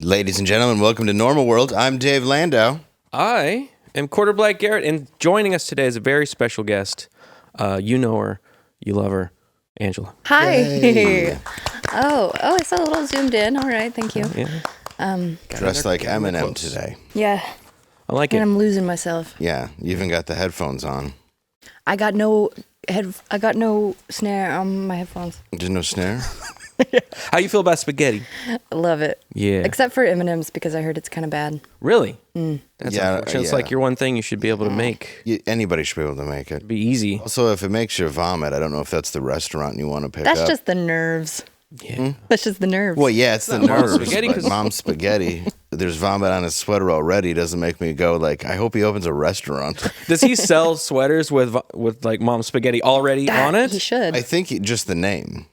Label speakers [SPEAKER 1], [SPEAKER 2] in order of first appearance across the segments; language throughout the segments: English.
[SPEAKER 1] Ladies and gentlemen, welcome to Normal World. I'm Dave Landau.
[SPEAKER 2] I am Quarter Black Garrett, and joining us today is a very special guest. You know her, you love her, Angela.
[SPEAKER 3] Hi.
[SPEAKER 1] Hey.
[SPEAKER 3] Oh, I saw a little zoomed in. All right, thank you.
[SPEAKER 2] Yeah.
[SPEAKER 1] Dressed like Eminem today.
[SPEAKER 3] Yeah,
[SPEAKER 2] I like
[SPEAKER 3] and
[SPEAKER 2] it.
[SPEAKER 3] I'm losing myself.
[SPEAKER 1] Yeah, you even got the headphones on.
[SPEAKER 3] I got no snare on my headphones.
[SPEAKER 1] There's no snare?
[SPEAKER 2] How you feel about spaghetti?
[SPEAKER 3] I love it.
[SPEAKER 2] Yeah.
[SPEAKER 3] Except for M&M's because I heard it's kind of bad.
[SPEAKER 2] Really? That's
[SPEAKER 1] Yeah,
[SPEAKER 2] unfortunate. It's
[SPEAKER 1] yeah.
[SPEAKER 2] like your one thing you should be able to make.
[SPEAKER 1] Anybody should be able to make it.
[SPEAKER 2] It'd be easy.
[SPEAKER 1] Also, if it makes you vomit, I don't know if that's the restaurant you want to pick
[SPEAKER 3] That's
[SPEAKER 1] up.
[SPEAKER 3] just the nerves.
[SPEAKER 2] Yeah.
[SPEAKER 3] That's just the nerves.
[SPEAKER 1] Well, yeah, it's the
[SPEAKER 2] Mom's
[SPEAKER 1] nerves.
[SPEAKER 2] spaghetti,
[SPEAKER 1] but
[SPEAKER 2] 'cause-
[SPEAKER 1] Mom's spaghetti. There's vomit on his sweater already. Doesn't make me go like, I hope he opens a restaurant.
[SPEAKER 2] Does he sell sweaters with like mom's spaghetti already on it?
[SPEAKER 3] He should.
[SPEAKER 1] I think just the name.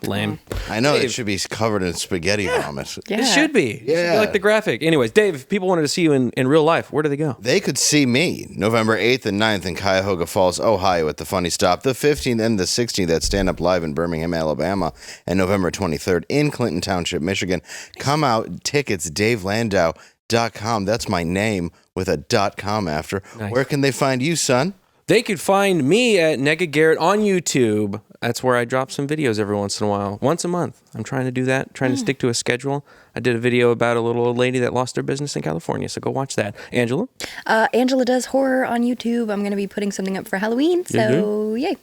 [SPEAKER 2] Lame.
[SPEAKER 1] I know
[SPEAKER 2] Dave.
[SPEAKER 1] it should be covered in spaghetti vomit.
[SPEAKER 3] yeah.
[SPEAKER 2] It should be. It should be
[SPEAKER 1] Yeah.
[SPEAKER 2] like the graphic. Anyways, Dave, if people wanted to see you in real life, where do they go?
[SPEAKER 1] They could see me November 8th and 9th in Cuyahoga Falls, Ohio at the Funny Stop, the 15th and the 16th at Stand Up Live in Birmingham, Alabama, and November 23rd in Clinton Township, Michigan. Come out, tickets, DaveLandau.com. That's my name with a .com after.
[SPEAKER 2] Nice.
[SPEAKER 1] Where can they find you, son?
[SPEAKER 2] They could find me at Nega Garrett on YouTube. That's where I drop some videos every once in a while. Once a month. I'm trying to do that, trying to stick to a schedule. I did a video about a little old lady that lost her business in California, so go watch that. Angela?
[SPEAKER 3] Angela does horror on YouTube. I'm going to be putting something up for Halloween, so yay.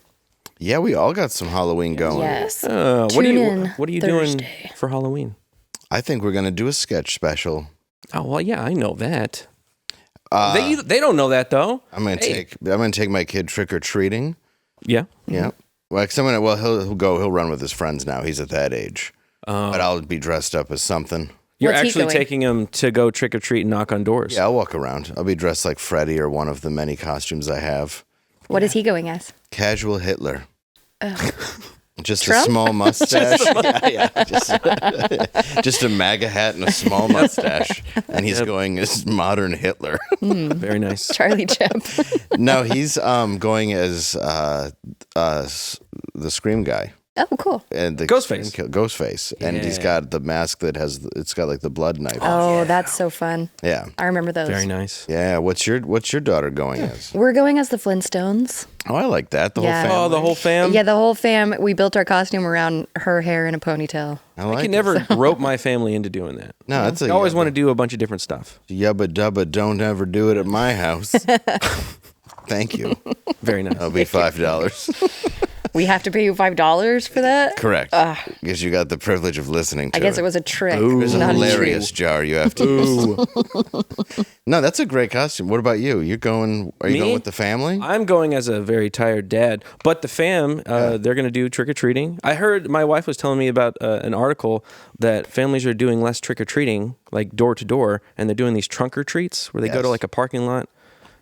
[SPEAKER 1] Yeah, we all got some Halloween going.
[SPEAKER 3] Yes.
[SPEAKER 2] What are
[SPEAKER 3] Tune
[SPEAKER 2] you
[SPEAKER 3] in
[SPEAKER 2] What are you doing
[SPEAKER 3] Thursday.
[SPEAKER 2] for Halloween?
[SPEAKER 1] I think we're going to do a sketch special.
[SPEAKER 2] Oh, well, yeah, I know that. They don't know that, though.
[SPEAKER 1] I'm going to take my kid trick-or-treating.
[SPEAKER 2] Yeah.
[SPEAKER 1] Yeah. Well, he'll run with his friends now. He's at that age. But I'll be dressed up as something.
[SPEAKER 2] You're
[SPEAKER 3] What's he
[SPEAKER 2] actually
[SPEAKER 3] going?
[SPEAKER 2] taking him to go trick-or-treat and knock on doors.
[SPEAKER 1] Yeah, I'll walk around. I'll be dressed like Freddy or one of the many costumes I have.
[SPEAKER 3] What is he going as?
[SPEAKER 1] Casual Hitler. Just
[SPEAKER 3] Trump?
[SPEAKER 1] a small mustache. Just a MAGA hat and a small mustache. And he's going as modern Hitler.
[SPEAKER 2] Very nice.
[SPEAKER 3] Charlie Chip.
[SPEAKER 1] No, he's going as the Scream guy.
[SPEAKER 3] Oh, cool.
[SPEAKER 1] And the
[SPEAKER 2] Ghostface.
[SPEAKER 1] Ghostface. And he's
[SPEAKER 2] Yeah.
[SPEAKER 1] got the mask that it's got like the blood knife.
[SPEAKER 3] Oh, that's so fun.
[SPEAKER 1] Yeah.
[SPEAKER 3] I remember those.
[SPEAKER 2] Very nice.
[SPEAKER 1] Yeah. What's your daughter going as?
[SPEAKER 3] We're going as the Flintstones.
[SPEAKER 1] Oh, I like that. The
[SPEAKER 3] Yeah.
[SPEAKER 1] whole family.
[SPEAKER 2] Oh, the whole fam?
[SPEAKER 3] Yeah, the whole fam. We built our costume around her hair in a ponytail.
[SPEAKER 1] I
[SPEAKER 2] I
[SPEAKER 1] like
[SPEAKER 2] can
[SPEAKER 1] it.
[SPEAKER 2] never rope my family into doing that.
[SPEAKER 1] No, that's
[SPEAKER 2] I always want to do a bunch of different stuff.
[SPEAKER 1] Yubba dubba, don't ever do it at my house. Thank you.
[SPEAKER 2] Very nice.
[SPEAKER 1] That'll be $5.
[SPEAKER 3] We have to pay you $5 for that?
[SPEAKER 1] Correct. Because you got the privilege of listening to
[SPEAKER 3] I guess it was a trick.
[SPEAKER 1] There's a
[SPEAKER 3] not
[SPEAKER 1] hilarious jar you have to use. No, that's a great costume. What about you? Are you going
[SPEAKER 2] Me?
[SPEAKER 1] with the family?
[SPEAKER 2] I'm going as a very tired dad, but the fam, they're going to do trick-or-treating. I heard my wife was telling me about an article that families are doing less trick-or-treating, like door-to-door, and they're doing these trunk-or-treats where they go to
[SPEAKER 1] Yes.
[SPEAKER 2] like a parking lot.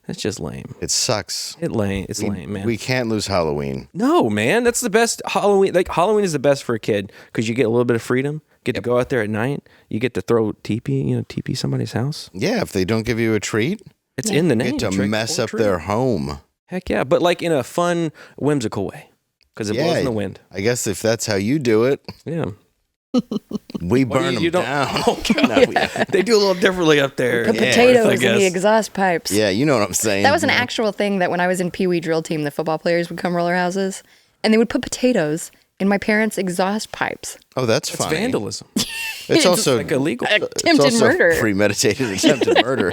[SPEAKER 2] It's just lame.
[SPEAKER 1] It sucks.
[SPEAKER 2] It's lame, man.
[SPEAKER 1] We can't lose Halloween.
[SPEAKER 2] No, man, that's the best Halloween. Like Halloween is the best for a kid because you get a little bit of freedom. Get to go out there at night. You get to throw teepee somebody's house.
[SPEAKER 1] Yeah, if they don't give you a treat,
[SPEAKER 2] It's in the
[SPEAKER 1] you
[SPEAKER 2] name.
[SPEAKER 1] get to
[SPEAKER 2] trick
[SPEAKER 1] mess
[SPEAKER 2] or
[SPEAKER 1] up
[SPEAKER 2] treat.
[SPEAKER 1] their home.
[SPEAKER 2] Heck yeah, but like in a fun, whimsical way because it blows in the wind.
[SPEAKER 1] I guess if that's how you do it,
[SPEAKER 2] Yeah.
[SPEAKER 1] we burn them
[SPEAKER 2] you don't-
[SPEAKER 1] down.
[SPEAKER 2] Oh, God. They do a little differently up there.
[SPEAKER 3] Put
[SPEAKER 1] Yeah,
[SPEAKER 3] potatoes
[SPEAKER 2] I
[SPEAKER 3] in the
[SPEAKER 2] guess.
[SPEAKER 3] exhaust pipes.
[SPEAKER 1] Yeah, you know what I'm saying.
[SPEAKER 3] That was an actual thing that when I was in Pee Wee drill team, the football players would come roll our houses, and they would put potatoes in my parents' exhaust pipes.
[SPEAKER 1] Oh, that's
[SPEAKER 2] It's
[SPEAKER 1] funny.
[SPEAKER 2] vandalism.
[SPEAKER 1] It's also
[SPEAKER 2] Like illegal.
[SPEAKER 1] it's
[SPEAKER 3] Attempted
[SPEAKER 1] also
[SPEAKER 3] murder.
[SPEAKER 1] premeditated attempted murder.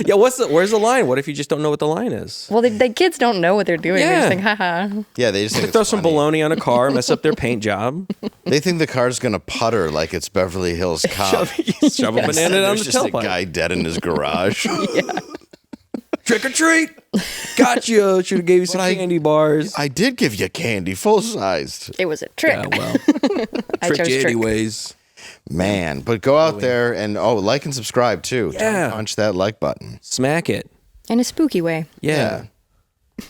[SPEAKER 2] Yeah, where's the line? What if you just don't know what the line is?
[SPEAKER 3] Well, the kids don't know what they're doing. They
[SPEAKER 2] Yeah.
[SPEAKER 3] just think, haha.
[SPEAKER 1] Yeah, they just think
[SPEAKER 2] They throw
[SPEAKER 1] it's
[SPEAKER 2] some
[SPEAKER 1] funny.
[SPEAKER 2] bologna on a car, mess up their paint job,
[SPEAKER 1] They think the car's gonna putter like it's Beverly Hills Cop.
[SPEAKER 2] shove a banana down
[SPEAKER 1] There's
[SPEAKER 2] the
[SPEAKER 1] just a
[SPEAKER 2] tailpipe.
[SPEAKER 1] guy dead in his garage.
[SPEAKER 2] Trick or treat. Gotcha. Should have gave you some
[SPEAKER 1] But
[SPEAKER 2] candy bars.
[SPEAKER 1] I did give you candy, full sized.
[SPEAKER 3] It was a trick.
[SPEAKER 2] Yeah, well,
[SPEAKER 3] I
[SPEAKER 2] tricked
[SPEAKER 3] chose
[SPEAKER 2] you
[SPEAKER 3] trick.
[SPEAKER 2] anyways.
[SPEAKER 1] Man, but go out there and like and subscribe too.
[SPEAKER 2] Yeah.
[SPEAKER 1] Punch that like button.
[SPEAKER 2] Smack it.
[SPEAKER 3] In a spooky way.
[SPEAKER 2] Yeah.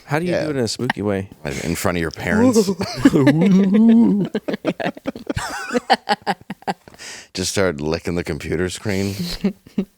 [SPEAKER 2] How do you
[SPEAKER 1] Yeah.
[SPEAKER 2] do it in a spooky way?
[SPEAKER 1] In front of your parents. Just start licking the computer screen.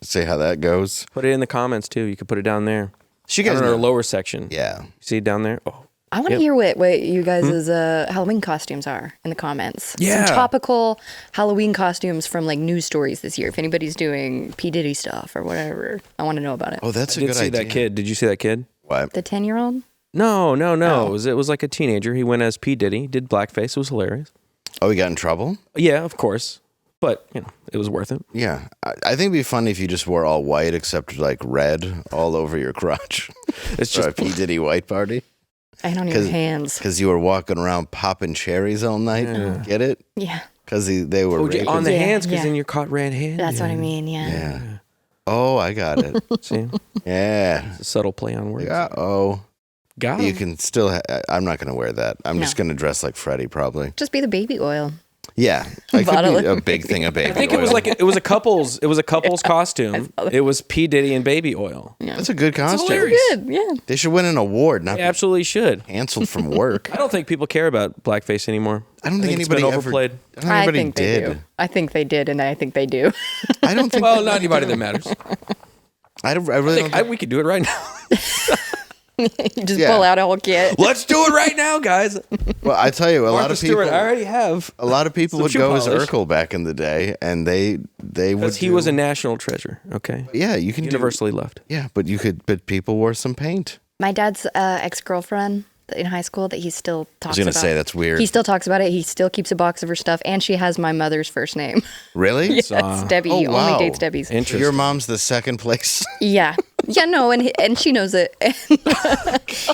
[SPEAKER 1] See how that goes.
[SPEAKER 2] Put it in the comments too. You could put it down there.
[SPEAKER 1] She
[SPEAKER 2] Down
[SPEAKER 1] guys
[SPEAKER 2] in our
[SPEAKER 1] know.
[SPEAKER 2] lower section.
[SPEAKER 1] Yeah.
[SPEAKER 2] See it down there? Oh,
[SPEAKER 3] I want to hear what you guys' Halloween costumes are in the comments.
[SPEAKER 2] Yeah.
[SPEAKER 3] Some topical Halloween costumes from like news stories this year. If anybody's doing P. Diddy stuff or whatever, I want to know about it.
[SPEAKER 1] Oh, that's
[SPEAKER 2] I
[SPEAKER 1] a
[SPEAKER 2] did
[SPEAKER 1] good
[SPEAKER 2] see
[SPEAKER 1] idea.
[SPEAKER 2] that kid. Did you see that kid?
[SPEAKER 1] What?
[SPEAKER 3] The 10-year-old?
[SPEAKER 2] No.
[SPEAKER 3] Oh.
[SPEAKER 2] It was like a teenager. He went as P. Diddy, did blackface. It was hilarious.
[SPEAKER 1] Oh, he got in trouble?
[SPEAKER 2] Yeah, of course. But, it was worth it.
[SPEAKER 1] Yeah. I think it'd be funny if you just wore all white except like red all over your crotch.
[SPEAKER 2] It's
[SPEAKER 1] For a
[SPEAKER 2] just
[SPEAKER 1] P. Diddy white party.
[SPEAKER 3] And on your hands.
[SPEAKER 1] Because you were walking around popping cherries all night.
[SPEAKER 2] Yeah.
[SPEAKER 1] Get it?
[SPEAKER 3] Yeah.
[SPEAKER 1] Because they were raping.
[SPEAKER 2] on the
[SPEAKER 3] Yeah,
[SPEAKER 2] hands because
[SPEAKER 3] yeah.
[SPEAKER 2] then you're caught red-handed.
[SPEAKER 3] That's what I mean, yeah.
[SPEAKER 1] Yeah. Oh, I got it.
[SPEAKER 2] See?
[SPEAKER 1] Yeah.
[SPEAKER 2] It's a subtle play on words.
[SPEAKER 1] Yeah. Oh.
[SPEAKER 2] Got
[SPEAKER 1] You
[SPEAKER 2] him.
[SPEAKER 1] can still. I'm not going to wear that. I'm
[SPEAKER 3] No.
[SPEAKER 1] just going to dress like Freddie, probably.
[SPEAKER 3] Just be the baby oil.
[SPEAKER 1] Yeah, I could
[SPEAKER 3] Bottle
[SPEAKER 1] be
[SPEAKER 3] it.
[SPEAKER 1] a big thing of baby.
[SPEAKER 2] I think it was
[SPEAKER 1] oil.
[SPEAKER 2] like it was a couple's costume. It was P. Diddy and baby oil.
[SPEAKER 1] That's a good costume.
[SPEAKER 2] hilarious.
[SPEAKER 3] Good, yeah.
[SPEAKER 1] They should win an award, not
[SPEAKER 2] They
[SPEAKER 1] be
[SPEAKER 2] absolutely should.
[SPEAKER 1] canceled from work.
[SPEAKER 2] I don't think people care about blackface anymore.
[SPEAKER 1] I don't think
[SPEAKER 2] it's been
[SPEAKER 1] anybody ever
[SPEAKER 2] overplayed.
[SPEAKER 1] I don't think anybody
[SPEAKER 3] think
[SPEAKER 1] did.
[SPEAKER 3] they do. I think they did, and I think they do.
[SPEAKER 1] I don't think.
[SPEAKER 2] Well, not anybody that matters.
[SPEAKER 1] I really don't. Think,
[SPEAKER 2] We could do it right now.
[SPEAKER 3] You just
[SPEAKER 1] Yeah.
[SPEAKER 3] pull out a whole kit.
[SPEAKER 2] Let's do it right now, guys.
[SPEAKER 1] well, I tell you, a lot
[SPEAKER 2] Martha
[SPEAKER 1] of people.
[SPEAKER 2] Stewart, I already have.
[SPEAKER 1] A lot of people
[SPEAKER 2] Some
[SPEAKER 1] would
[SPEAKER 2] shoe
[SPEAKER 1] go as
[SPEAKER 2] polish.
[SPEAKER 1] Urkel back in the day, and they would.
[SPEAKER 2] Because he
[SPEAKER 1] do-
[SPEAKER 2] was a national treasure. Okay.
[SPEAKER 1] Yeah, you can
[SPEAKER 2] Universally loved.
[SPEAKER 1] Yeah, but you could. But people wore some paint.
[SPEAKER 3] My dad's ex-girlfriend in high school that he still talks
[SPEAKER 1] I was
[SPEAKER 3] about.
[SPEAKER 1] gonna say that's weird.
[SPEAKER 3] He still talks about it. He still keeps a box of her stuff, and she has my mother's first name.
[SPEAKER 1] Really?
[SPEAKER 3] Yes, Debbie.
[SPEAKER 1] Oh,
[SPEAKER 3] He
[SPEAKER 1] wow.
[SPEAKER 3] only dates Debbie's.
[SPEAKER 2] Interesting.
[SPEAKER 1] Your mom's the second place.
[SPEAKER 3] Yeah. Yeah, no, and she knows it.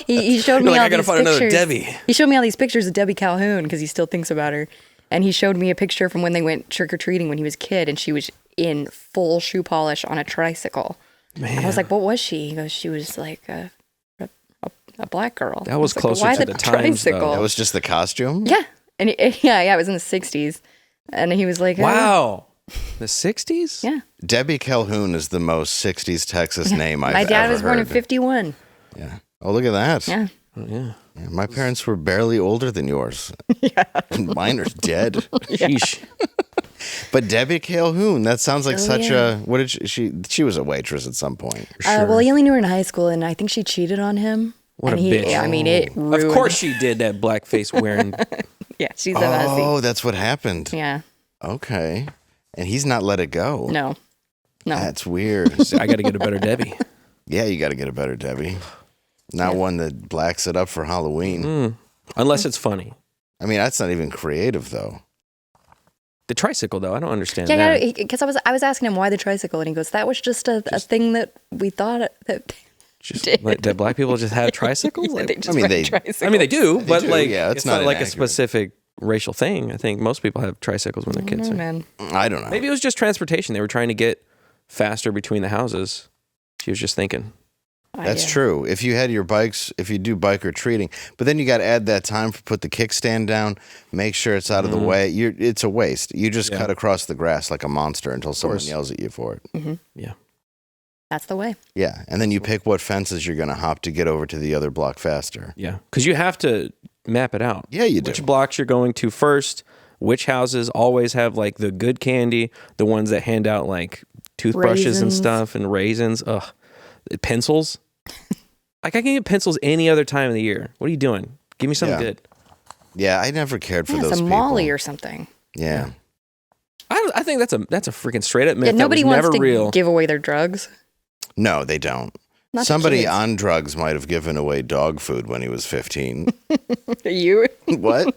[SPEAKER 3] he showed me
[SPEAKER 2] You're like,
[SPEAKER 3] all
[SPEAKER 2] I gotta
[SPEAKER 3] these
[SPEAKER 2] find another
[SPEAKER 3] pictures.
[SPEAKER 2] Debbie.
[SPEAKER 3] He showed me all these pictures of Debbie Calhoun because he still thinks about her. And he showed me a picture from when they went trick-or-treating when he was a kid, and she was in full shoe polish on a tricycle.
[SPEAKER 2] Man.
[SPEAKER 3] I was like, what was she? He goes, she was like a black girl.
[SPEAKER 2] That was
[SPEAKER 3] I like,
[SPEAKER 2] closer
[SPEAKER 3] why
[SPEAKER 2] to
[SPEAKER 3] the
[SPEAKER 2] the times, though.
[SPEAKER 3] tricycle?
[SPEAKER 1] That was just the costume.
[SPEAKER 3] Yeah. And it was in the 60s. And he was like,
[SPEAKER 2] Wow. The 60s?
[SPEAKER 3] Yeah.
[SPEAKER 1] Debbie Calhoun is the most 60s Texas name I've
[SPEAKER 3] My dad
[SPEAKER 1] ever
[SPEAKER 3] was born in
[SPEAKER 1] heard.
[SPEAKER 3] 51.
[SPEAKER 1] Yeah. Oh, look at that.
[SPEAKER 3] Yeah.
[SPEAKER 2] Yeah.
[SPEAKER 1] Yeah, my parents were barely older than yours. Yeah. Mine are dead.
[SPEAKER 2] Sheesh.
[SPEAKER 1] But Debbie Calhoun, that sounds like such
[SPEAKER 3] yeah.
[SPEAKER 1] a. What did she was a waitress at some point.
[SPEAKER 3] Well, he only knew her in high school, and I think she cheated on him.
[SPEAKER 2] What
[SPEAKER 3] and
[SPEAKER 2] a bitch.
[SPEAKER 3] I mean, it ruined.
[SPEAKER 2] Of course she did that blackface wearing.
[SPEAKER 3] Yeah, she's a messy.
[SPEAKER 1] Oh, that's what happened.
[SPEAKER 3] Yeah.
[SPEAKER 1] Okay. And he's not let it go.
[SPEAKER 3] No.
[SPEAKER 1] That's weird.
[SPEAKER 2] I got to get a better Debbie.
[SPEAKER 1] Yeah, you got to get a better Debbie. Not one that blacks it up for Halloween.
[SPEAKER 2] Unless it's funny.
[SPEAKER 1] I mean, that's not even creative, though.
[SPEAKER 2] The tricycle, though, I don't understand
[SPEAKER 3] Yeah,
[SPEAKER 2] that.
[SPEAKER 3] because I was asking him why the tricycle, and he goes, "That was just a thing that we thought that."
[SPEAKER 2] Just,
[SPEAKER 3] did.
[SPEAKER 2] like, that black people just have tricycles? Like,
[SPEAKER 3] They just
[SPEAKER 1] I mean,
[SPEAKER 3] ride
[SPEAKER 1] they-
[SPEAKER 3] tricycles.
[SPEAKER 2] I mean, they do, but
[SPEAKER 1] do,
[SPEAKER 2] like,
[SPEAKER 1] yeah,
[SPEAKER 2] it's
[SPEAKER 1] it's not
[SPEAKER 2] not like a
[SPEAKER 1] inaccurate.
[SPEAKER 2] specific racial thing. I think most people have tricycles when they're kids.
[SPEAKER 3] Oh,
[SPEAKER 2] right?
[SPEAKER 3] man.
[SPEAKER 1] I don't know.
[SPEAKER 2] Maybe it was just transportation. They were trying to get faster between the houses. She was just thinking.
[SPEAKER 1] That's
[SPEAKER 3] Yeah.
[SPEAKER 1] true. If you had your bikes, if you do bike retreating, but then you got to add that time for put the kickstand down, make sure it's out of the way. It's a waste. You just
[SPEAKER 2] Yeah.
[SPEAKER 1] cut across the grass like a monster until someone
[SPEAKER 2] course.
[SPEAKER 1] yells at you for it.
[SPEAKER 2] Yeah.
[SPEAKER 3] That's the way.
[SPEAKER 1] Yeah, and then you pick what fences you're going to hop to get over to the other block faster.
[SPEAKER 2] Yeah. Because you have to map it out.
[SPEAKER 1] Yeah, you do.
[SPEAKER 2] Which blocks you're going to first. Which houses always have like the good candy, the ones that hand out like toothbrushes and
[SPEAKER 3] Raisins.
[SPEAKER 2] stuff and raisins. Ugh. Pencils. Like I can get pencils any other time of the year. What are you doing? Give me something
[SPEAKER 1] Yeah.
[SPEAKER 2] good.
[SPEAKER 1] Yeah, I never cared for
[SPEAKER 3] Yeah,
[SPEAKER 1] those
[SPEAKER 3] some
[SPEAKER 1] people.
[SPEAKER 3] Molly or something.
[SPEAKER 1] Yeah.
[SPEAKER 2] I think that's a freaking straight up myth.
[SPEAKER 3] Yeah,
[SPEAKER 2] that
[SPEAKER 3] nobody
[SPEAKER 2] was
[SPEAKER 3] wants
[SPEAKER 2] never
[SPEAKER 3] to
[SPEAKER 2] real.
[SPEAKER 3] give away their drugs.
[SPEAKER 1] No, they don't.
[SPEAKER 3] Not to
[SPEAKER 1] Somebody
[SPEAKER 3] kids.
[SPEAKER 1] on drugs might have given away dog food when he was 15.
[SPEAKER 3] You?
[SPEAKER 1] What?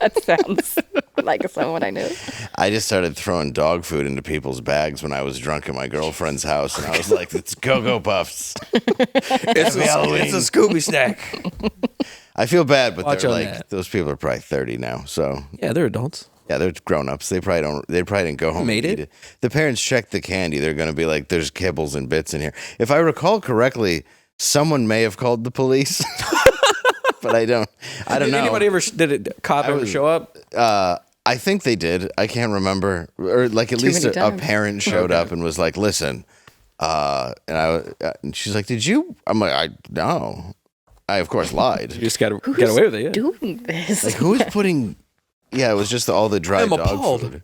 [SPEAKER 3] That sounds like someone I knew.
[SPEAKER 1] I just started throwing dog food into people's bags when I was drunk at my girlfriend's house, and I was like, "It's Go-Go Puffs."
[SPEAKER 2] It's a Scooby snack.
[SPEAKER 1] I feel bad, but
[SPEAKER 2] Watch
[SPEAKER 1] they're
[SPEAKER 2] on
[SPEAKER 1] like
[SPEAKER 2] that.
[SPEAKER 1] those people are probably 30 now, so
[SPEAKER 2] Yeah, they're adults.
[SPEAKER 1] yeah, they're grown-ups. They probably didn't go home
[SPEAKER 2] Made
[SPEAKER 1] and
[SPEAKER 2] it?
[SPEAKER 1] eat it. The parents checked the candy. They're going to be like, "There's kibbles and bits in here." If I recall correctly, someone may have called the police, but I don't
[SPEAKER 2] Did
[SPEAKER 1] know.
[SPEAKER 2] anybody ever did a cop ever show up?
[SPEAKER 1] I think they did. I can't remember, or like at
[SPEAKER 3] Too
[SPEAKER 1] least
[SPEAKER 3] many
[SPEAKER 1] a
[SPEAKER 3] times.
[SPEAKER 1] parent showed up and was like, "Listen," and she's like, "Did you?" I'm like, no. I of course lied.
[SPEAKER 2] You just got away with it. Yeah.
[SPEAKER 3] Doing this.
[SPEAKER 1] Like who's putting? Yeah, it was just all the dry
[SPEAKER 2] I'm
[SPEAKER 1] dog
[SPEAKER 2] appalled.
[SPEAKER 1] food.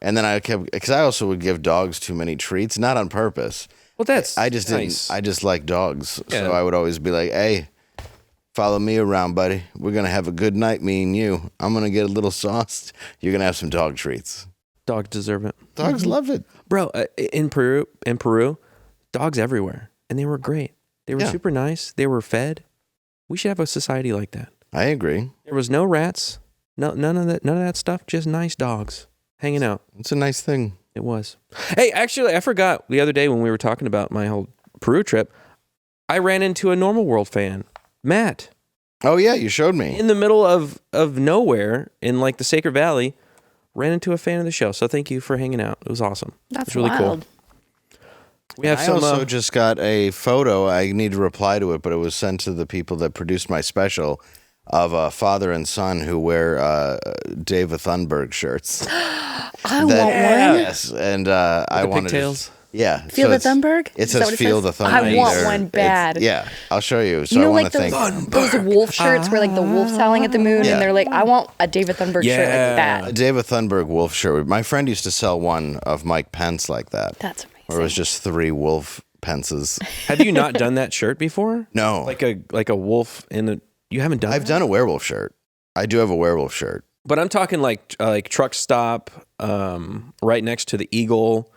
[SPEAKER 1] And then I kept because I also would give dogs too many treats, not on purpose.
[SPEAKER 2] Well, that's
[SPEAKER 1] I just
[SPEAKER 2] nice.
[SPEAKER 1] didn't. I just like dogs,
[SPEAKER 2] Yeah.
[SPEAKER 1] so I would always be like, "Hey, Follow me around, buddy. We're going to have a good night, me and you. I'm going to get a little sauced. You're going to have some dog treats.
[SPEAKER 2] Dogs deserve it.
[SPEAKER 1] Dogs love it.
[SPEAKER 2] Bro, in Peru, dogs everywhere. And they were great. They were super nice. They were fed. We should have a society like that.
[SPEAKER 1] I agree.
[SPEAKER 2] There was no rats. None of that stuff. Just nice dogs hanging out.
[SPEAKER 1] It's a nice thing.
[SPEAKER 2] It was. Hey, actually, I forgot the other day when we were talking about my whole Peru trip, I ran into a Normal World fan, Matt.
[SPEAKER 1] Oh, yeah, you showed me.
[SPEAKER 2] In the middle of nowhere in like the Sacred Valley, ran into a fan of the show. So thank you for hanging out. It was awesome.
[SPEAKER 3] That's
[SPEAKER 2] really
[SPEAKER 3] wild.
[SPEAKER 2] Cool. We have
[SPEAKER 1] I
[SPEAKER 2] some.
[SPEAKER 1] also just got a photo. I need to reply to it, but it was sent to the people that produced my special of a father and son who wear David Thunberg shirts.
[SPEAKER 3] I want one.
[SPEAKER 1] Yes, and I wanted
[SPEAKER 2] pigtails?
[SPEAKER 1] Yeah.
[SPEAKER 3] Feel the Thunberg?
[SPEAKER 1] It says Feel the Thunberg.
[SPEAKER 3] I want
[SPEAKER 1] there.
[SPEAKER 3] one bad.
[SPEAKER 1] Yeah, I'll show you. So
[SPEAKER 3] You know,
[SPEAKER 1] I want
[SPEAKER 3] like
[SPEAKER 1] to thank
[SPEAKER 3] those wolf shirts where like the wolf's howling at the moon,
[SPEAKER 1] Yeah.
[SPEAKER 3] and they're like, I want a David Thunberg shirt like
[SPEAKER 1] a
[SPEAKER 3] that.
[SPEAKER 1] David Thunberg wolf shirt. My friend used to sell one of Mike Pence like that.
[SPEAKER 3] That's amazing.
[SPEAKER 1] Where it was just 3 wolf Pences.
[SPEAKER 2] Have you not done that shirt before?
[SPEAKER 1] No.
[SPEAKER 2] Like a wolf in a. You haven't done.
[SPEAKER 1] I've done a werewolf shirt. I do have a werewolf shirt.
[SPEAKER 2] But I'm talking like truck stop, right next to the eagle,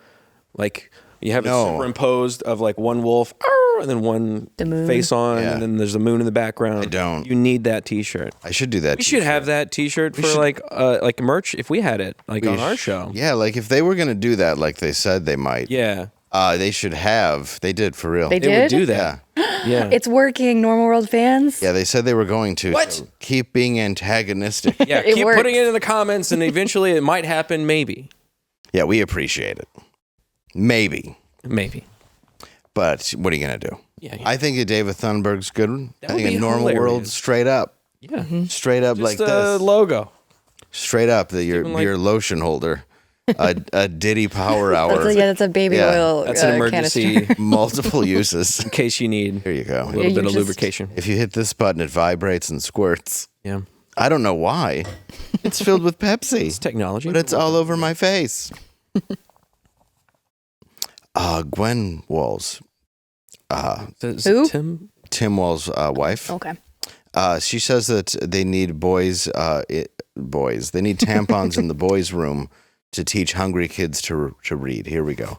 [SPEAKER 2] like you have it superimposed of like one wolf, and then one face on, and then there's the moon in the background.
[SPEAKER 1] I don't.
[SPEAKER 2] You need that T-shirt.
[SPEAKER 1] I should do that.
[SPEAKER 2] We should have that T-shirt for like merch if we had it like on our show.
[SPEAKER 1] Yeah, like if they were gonna do that, like they said they might.
[SPEAKER 2] Yeah.
[SPEAKER 1] They should have. They did for real.
[SPEAKER 3] They
[SPEAKER 2] They would
[SPEAKER 3] did?
[SPEAKER 2] do that. Yeah.
[SPEAKER 3] It's working, Normal World fans.
[SPEAKER 1] Yeah, they said they were going to.
[SPEAKER 2] What?
[SPEAKER 1] So keep being antagonistic.
[SPEAKER 2] Yeah.
[SPEAKER 3] It
[SPEAKER 2] Keep
[SPEAKER 3] works.
[SPEAKER 2] putting it in the comments, and eventually it might happen. Maybe.
[SPEAKER 1] Yeah, we appreciate it. Maybe.
[SPEAKER 2] Maybe.
[SPEAKER 1] But what are you gonna do?
[SPEAKER 2] Yeah.
[SPEAKER 1] I think a David Thunberg's good.
[SPEAKER 2] That
[SPEAKER 1] I
[SPEAKER 2] would
[SPEAKER 1] think
[SPEAKER 2] be
[SPEAKER 1] a Normal World
[SPEAKER 2] hilarious.
[SPEAKER 1] straight up.
[SPEAKER 2] Yeah.
[SPEAKER 1] Straight up
[SPEAKER 2] Just
[SPEAKER 1] like
[SPEAKER 2] a
[SPEAKER 1] this.
[SPEAKER 2] logo.
[SPEAKER 1] Straight up your lotion holder. A Diddy Power Hour.
[SPEAKER 3] That's a baby oil
[SPEAKER 2] That's an emergency.
[SPEAKER 3] canister.
[SPEAKER 1] Multiple uses.
[SPEAKER 2] In case you need
[SPEAKER 1] Here you go.
[SPEAKER 2] a little
[SPEAKER 3] you
[SPEAKER 2] bit of
[SPEAKER 3] just-
[SPEAKER 2] lubrication.
[SPEAKER 1] If you hit this button, it vibrates and squirts.
[SPEAKER 2] Yeah.
[SPEAKER 1] I don't know why. It's filled with Pepsi.
[SPEAKER 2] It's technology.
[SPEAKER 1] But it's all over my face. Gwen Walz.
[SPEAKER 2] Is
[SPEAKER 3] Who?
[SPEAKER 2] it Tim?
[SPEAKER 1] Tim Walz' wife.
[SPEAKER 3] Okay.
[SPEAKER 1] She says that they need boys. They need tampons in the boys' room to teach hungry kids to read. Here we go.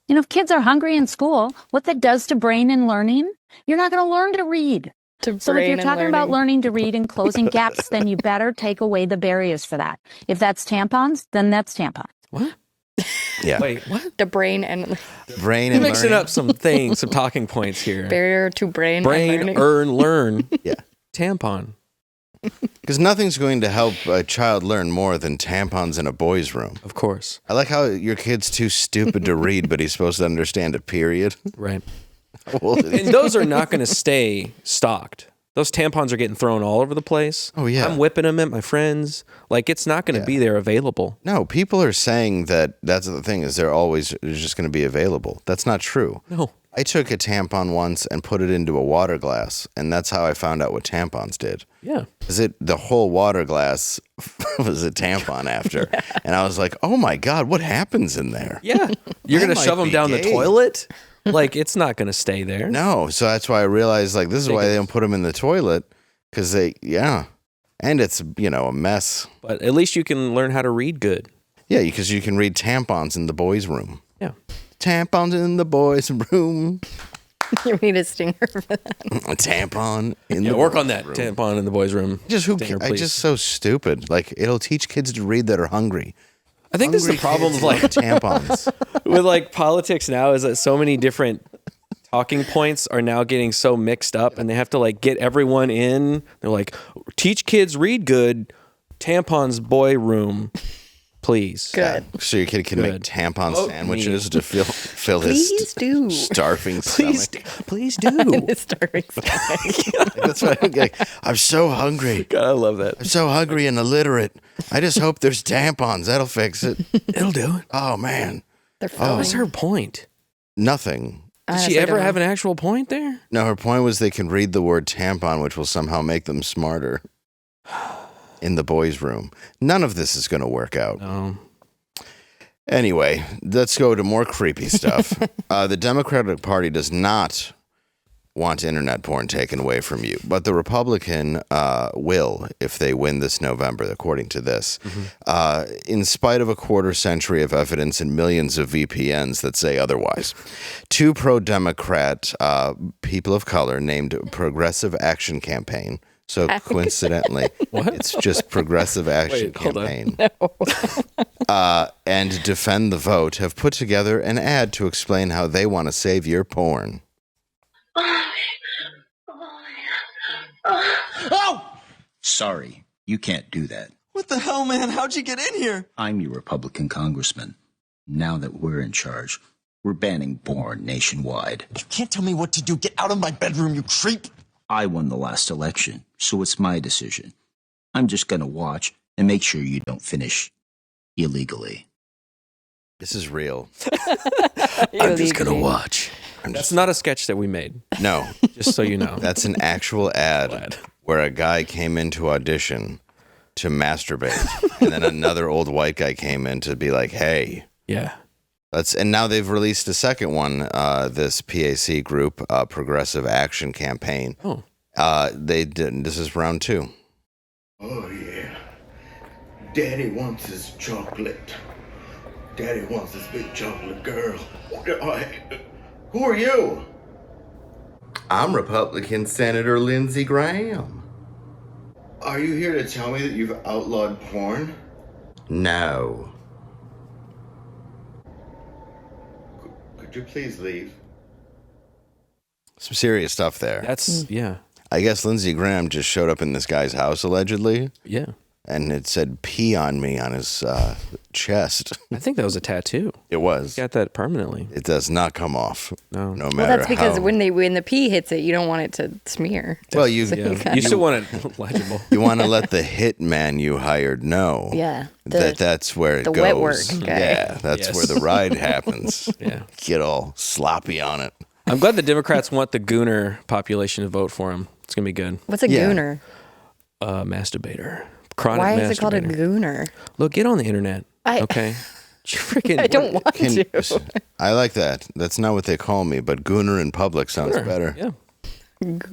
[SPEAKER 4] You know, if kids are hungry in school, what that does to brain and learning, you're not going to learn to read. So if you're talking about learning to read and closing gaps, then you better take away the barriers for that. If that's tampons, then that's tampons.
[SPEAKER 2] What?
[SPEAKER 1] Yeah.
[SPEAKER 2] Wait, what?
[SPEAKER 3] The brain and
[SPEAKER 1] Brain
[SPEAKER 2] You're
[SPEAKER 1] and
[SPEAKER 2] mixing
[SPEAKER 1] learning.
[SPEAKER 2] up some things, some talking points here.
[SPEAKER 3] barrier to brain.
[SPEAKER 2] Brain,
[SPEAKER 3] and learning.
[SPEAKER 2] learn.
[SPEAKER 1] Yeah.
[SPEAKER 2] Tampon.
[SPEAKER 1] Because nothing's going to help a child learn more than tampons in a boys' room.
[SPEAKER 2] Of course.
[SPEAKER 1] I like how your kid's too stupid to read, but he's supposed to understand a period.
[SPEAKER 2] Right.
[SPEAKER 1] Well,
[SPEAKER 2] And those are not going to stay stocked. Those tampons are getting thrown all over the place.
[SPEAKER 1] Oh, yeah.
[SPEAKER 2] I'm whipping them at my friends. Like, it's not going to be there available.
[SPEAKER 1] no, people are saying that that's the thing is they're just going to be available. That's not true.
[SPEAKER 2] No.
[SPEAKER 1] I took a tampon once and put it into a water glass, and that's how I found out what tampons did.
[SPEAKER 2] Yeah.
[SPEAKER 1] Because the whole water glass was a tampon after. And I was like, oh my God, what happens in there?
[SPEAKER 2] Yeah. You're
[SPEAKER 1] I
[SPEAKER 2] going to
[SPEAKER 1] might
[SPEAKER 2] shove them
[SPEAKER 1] be
[SPEAKER 2] down the
[SPEAKER 1] gay.
[SPEAKER 2] toilet? Like, it's not going to stay there.
[SPEAKER 1] No, so that's why I realized, like, this is why they don't put them in the toilet, because and it's, a mess.
[SPEAKER 2] But at least you can learn how to read good.
[SPEAKER 1] Yeah, because you can read tampons in the boys' room.
[SPEAKER 2] Yeah.
[SPEAKER 1] Tampons in the boys' room.
[SPEAKER 3] You need a stinger for that.
[SPEAKER 1] A tampon in
[SPEAKER 2] Yeah,
[SPEAKER 1] the
[SPEAKER 2] work
[SPEAKER 1] boys'
[SPEAKER 2] on that
[SPEAKER 1] room.
[SPEAKER 2] tampon in the boys' room. Stinger,
[SPEAKER 1] I
[SPEAKER 2] please.
[SPEAKER 1] just so stupid. Like, it'll teach kids to read that are hungry.
[SPEAKER 2] I think this is the problem
[SPEAKER 1] Kids
[SPEAKER 2] of like
[SPEAKER 1] love tampons.
[SPEAKER 2] with like politics now is that so many different talking points are now getting so mixed up and they have to like get everyone in. They're like, teach kids read good, tampons boy room, please.
[SPEAKER 3] Good.
[SPEAKER 1] So your kid can make
[SPEAKER 2] Good.
[SPEAKER 1] tampon
[SPEAKER 2] Vote
[SPEAKER 1] sandwiches
[SPEAKER 2] me.
[SPEAKER 1] to fill
[SPEAKER 3] Please
[SPEAKER 1] his
[SPEAKER 3] do.
[SPEAKER 1] starving
[SPEAKER 2] Please,
[SPEAKER 1] stomach.
[SPEAKER 2] please do.
[SPEAKER 3] It's starving.
[SPEAKER 1] That's what I'm like. I'm so hungry.
[SPEAKER 2] God, I love that.
[SPEAKER 1] I'm so hungry and illiterate. I just hope there's tampons. That'll fix it.
[SPEAKER 2] It'll do it.
[SPEAKER 1] Oh man,
[SPEAKER 3] They're
[SPEAKER 2] What
[SPEAKER 3] filling.
[SPEAKER 2] was her point?
[SPEAKER 1] nothing.
[SPEAKER 3] I
[SPEAKER 2] Did she
[SPEAKER 3] honestly
[SPEAKER 2] ever
[SPEAKER 3] don't
[SPEAKER 2] have
[SPEAKER 3] know.
[SPEAKER 2] an actual point there?
[SPEAKER 1] No, her point was they can read the word tampon, which will somehow make them smarter. In the boys' room. None of this is going to work out.
[SPEAKER 2] No.
[SPEAKER 1] Anyway, let's go to more creepy stuff. The Democratic Party does not want internet porn taken away from you, but the Republican will if they win this November, according to this. In spite of a quarter century of evidence and millions of VPNs that say otherwise. Two pro-Democrat people of color named Progressive Action Campaign. So coincidentally, it's just Progressive Action Campaign. And Defend the Vote have put together an ad to explain how they want to save your porn.
[SPEAKER 5] Oh! Sorry, you can't do that.
[SPEAKER 6] What the hell, man? How'd you get in here?
[SPEAKER 5] I'm your Republican congressman. Now that we're in charge, we're banning porn nationwide.
[SPEAKER 6] You can't tell me what to do. Get out of my bedroom, you creep.
[SPEAKER 5] I won the last election, so it's my decision. I'm just gonna watch and make sure you don't finish illegally.
[SPEAKER 1] This is real.
[SPEAKER 2] I'm just going to watch. That's not a sketch that we made.
[SPEAKER 1] No.
[SPEAKER 2] Just so you know.
[SPEAKER 1] That's an actual ad where a guy came in to audition to masturbate, and then another old white guy came in to be like, hey.
[SPEAKER 2] Yeah.
[SPEAKER 1] And now they've released a second one, this PAC group, Progressive Action Campaign.
[SPEAKER 2] Oh.
[SPEAKER 1] This is round 2.
[SPEAKER 7] Oh, yeah. Daddy wants his chocolate. Daddy wants this big chocolate girl. Who are you?
[SPEAKER 1] I'm Republican Senator Lindsey Graham.
[SPEAKER 7] Are you here to tell me that you've outlawed porn?
[SPEAKER 1] No.
[SPEAKER 7] Could you please leave?
[SPEAKER 1] Some serious stuff there.
[SPEAKER 2] That's, yeah.
[SPEAKER 1] I guess Lindsey Graham just showed up in this guy's house, allegedly.
[SPEAKER 2] Yeah.
[SPEAKER 1] And it said pee on me on his chest.
[SPEAKER 2] I think that was a tattoo.
[SPEAKER 1] It was.
[SPEAKER 2] Got that permanently.
[SPEAKER 1] It does not come off.
[SPEAKER 2] No.
[SPEAKER 1] No matter
[SPEAKER 3] Well, that's because
[SPEAKER 1] how.
[SPEAKER 3] when the pee hits it, you don't want it to smear.
[SPEAKER 1] Well, you
[SPEAKER 2] You still want it legible.
[SPEAKER 1] you want to let the hitman you hired know.
[SPEAKER 3] Yeah.
[SPEAKER 1] That's where it
[SPEAKER 3] the
[SPEAKER 1] goes.
[SPEAKER 3] wet work, okay.
[SPEAKER 1] Yeah, that's
[SPEAKER 2] Yes.
[SPEAKER 1] where the ride happens.
[SPEAKER 2] Yeah.
[SPEAKER 1] Get all sloppy on it.
[SPEAKER 2] I'm glad the Democrats want the gooner population to vote for him. It's going to be good.
[SPEAKER 3] What's a gooner?
[SPEAKER 2] Masturbator. Chronic
[SPEAKER 3] Why
[SPEAKER 2] masturbator.
[SPEAKER 3] is it called a gooner?
[SPEAKER 2] Look, get on the internet. Okay. Freaking.
[SPEAKER 3] I don't want to.
[SPEAKER 1] I like that. That's not what they call me, but gooner in public sounds better.
[SPEAKER 2] Yeah.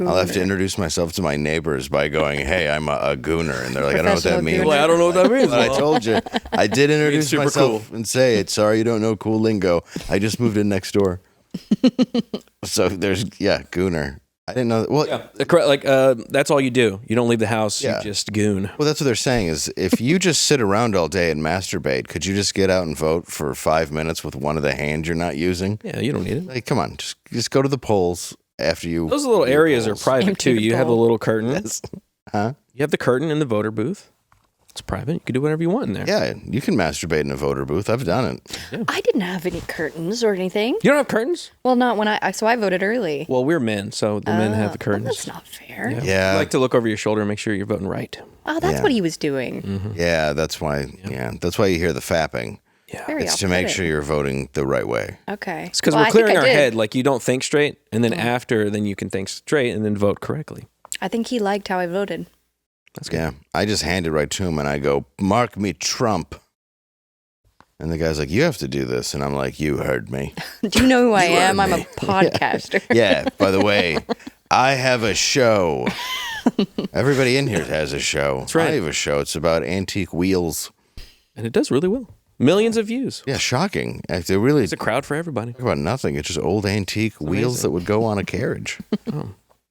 [SPEAKER 1] I'll have to introduce myself to my neighbors by going, hey, I'm a gooner. And they're like, I don't know what that
[SPEAKER 3] Professional
[SPEAKER 1] means.
[SPEAKER 3] gooner.
[SPEAKER 2] Well, I don't know what that means.
[SPEAKER 1] But I told you. I did introduce
[SPEAKER 2] super
[SPEAKER 1] myself and say it. Sorry, you don't know cool lingo. I just moved in next door. So there's, gooner. I didn't know. Well,
[SPEAKER 2] that's all you do. You don't leave the house.
[SPEAKER 1] Yeah.
[SPEAKER 2] You just goon.
[SPEAKER 1] Well, that's what they're saying is if you just sit around all day and masturbate, could you just get out and vote for 5 minutes with one of the hands you're not using?
[SPEAKER 2] Yeah, you don't need it.
[SPEAKER 1] Like, come on, just go to the polls after you.
[SPEAKER 2] Those little areas are private
[SPEAKER 3] Empty
[SPEAKER 2] too.
[SPEAKER 3] the
[SPEAKER 2] You have the
[SPEAKER 3] bowl.
[SPEAKER 2] little curtain.
[SPEAKER 1] Huh?
[SPEAKER 2] You have the curtain in the voter booth. It's private. You can do whatever you want in there.
[SPEAKER 1] Yeah, you can masturbate in a voter booth. I've done it.
[SPEAKER 3] I didn't have any curtains or anything.
[SPEAKER 2] You don't have curtains?
[SPEAKER 3] Well, not when I voted early.
[SPEAKER 2] Well, we're men, so the men have the curtains.
[SPEAKER 3] That's not fair.
[SPEAKER 1] Yeah.
[SPEAKER 2] I like to look over your shoulder and make sure you're voting right.
[SPEAKER 3] Oh, that's
[SPEAKER 1] Yeah.
[SPEAKER 3] what he was doing.
[SPEAKER 1] Yeah, that's why. Yeah, that's why you hear the fapping.
[SPEAKER 2] Yeah.
[SPEAKER 3] Very
[SPEAKER 1] It's to make
[SPEAKER 3] off-putting.
[SPEAKER 1] sure you're voting the right way.
[SPEAKER 3] Okay.
[SPEAKER 2] It's because
[SPEAKER 3] Well,
[SPEAKER 2] we're
[SPEAKER 3] I think
[SPEAKER 2] clearing
[SPEAKER 3] I
[SPEAKER 2] our
[SPEAKER 3] did.
[SPEAKER 2] head. Like you don't think straight, and then after, then you can think straight and then vote correctly.
[SPEAKER 3] I think he liked how I voted.
[SPEAKER 2] That's good.
[SPEAKER 1] Yeah, I just hand it right to him and I go, mark me Trump. And the guy's like, you have to do this. And I'm like, you heard me.
[SPEAKER 3] Do you know who I
[SPEAKER 1] You
[SPEAKER 3] am?
[SPEAKER 1] heard
[SPEAKER 3] I'm a
[SPEAKER 1] me.
[SPEAKER 3] podcaster.
[SPEAKER 1] Yeah, by the way, I have a show. Everybody in here has a show. That's
[SPEAKER 2] right.
[SPEAKER 1] I have a show. It's about antique wheels.
[SPEAKER 2] And it does really well. Millions of views.
[SPEAKER 1] Yeah, shocking. They really
[SPEAKER 2] It's a crowd for everybody.
[SPEAKER 1] talk about nothing. It's just old antique wheels that would go on a carriage.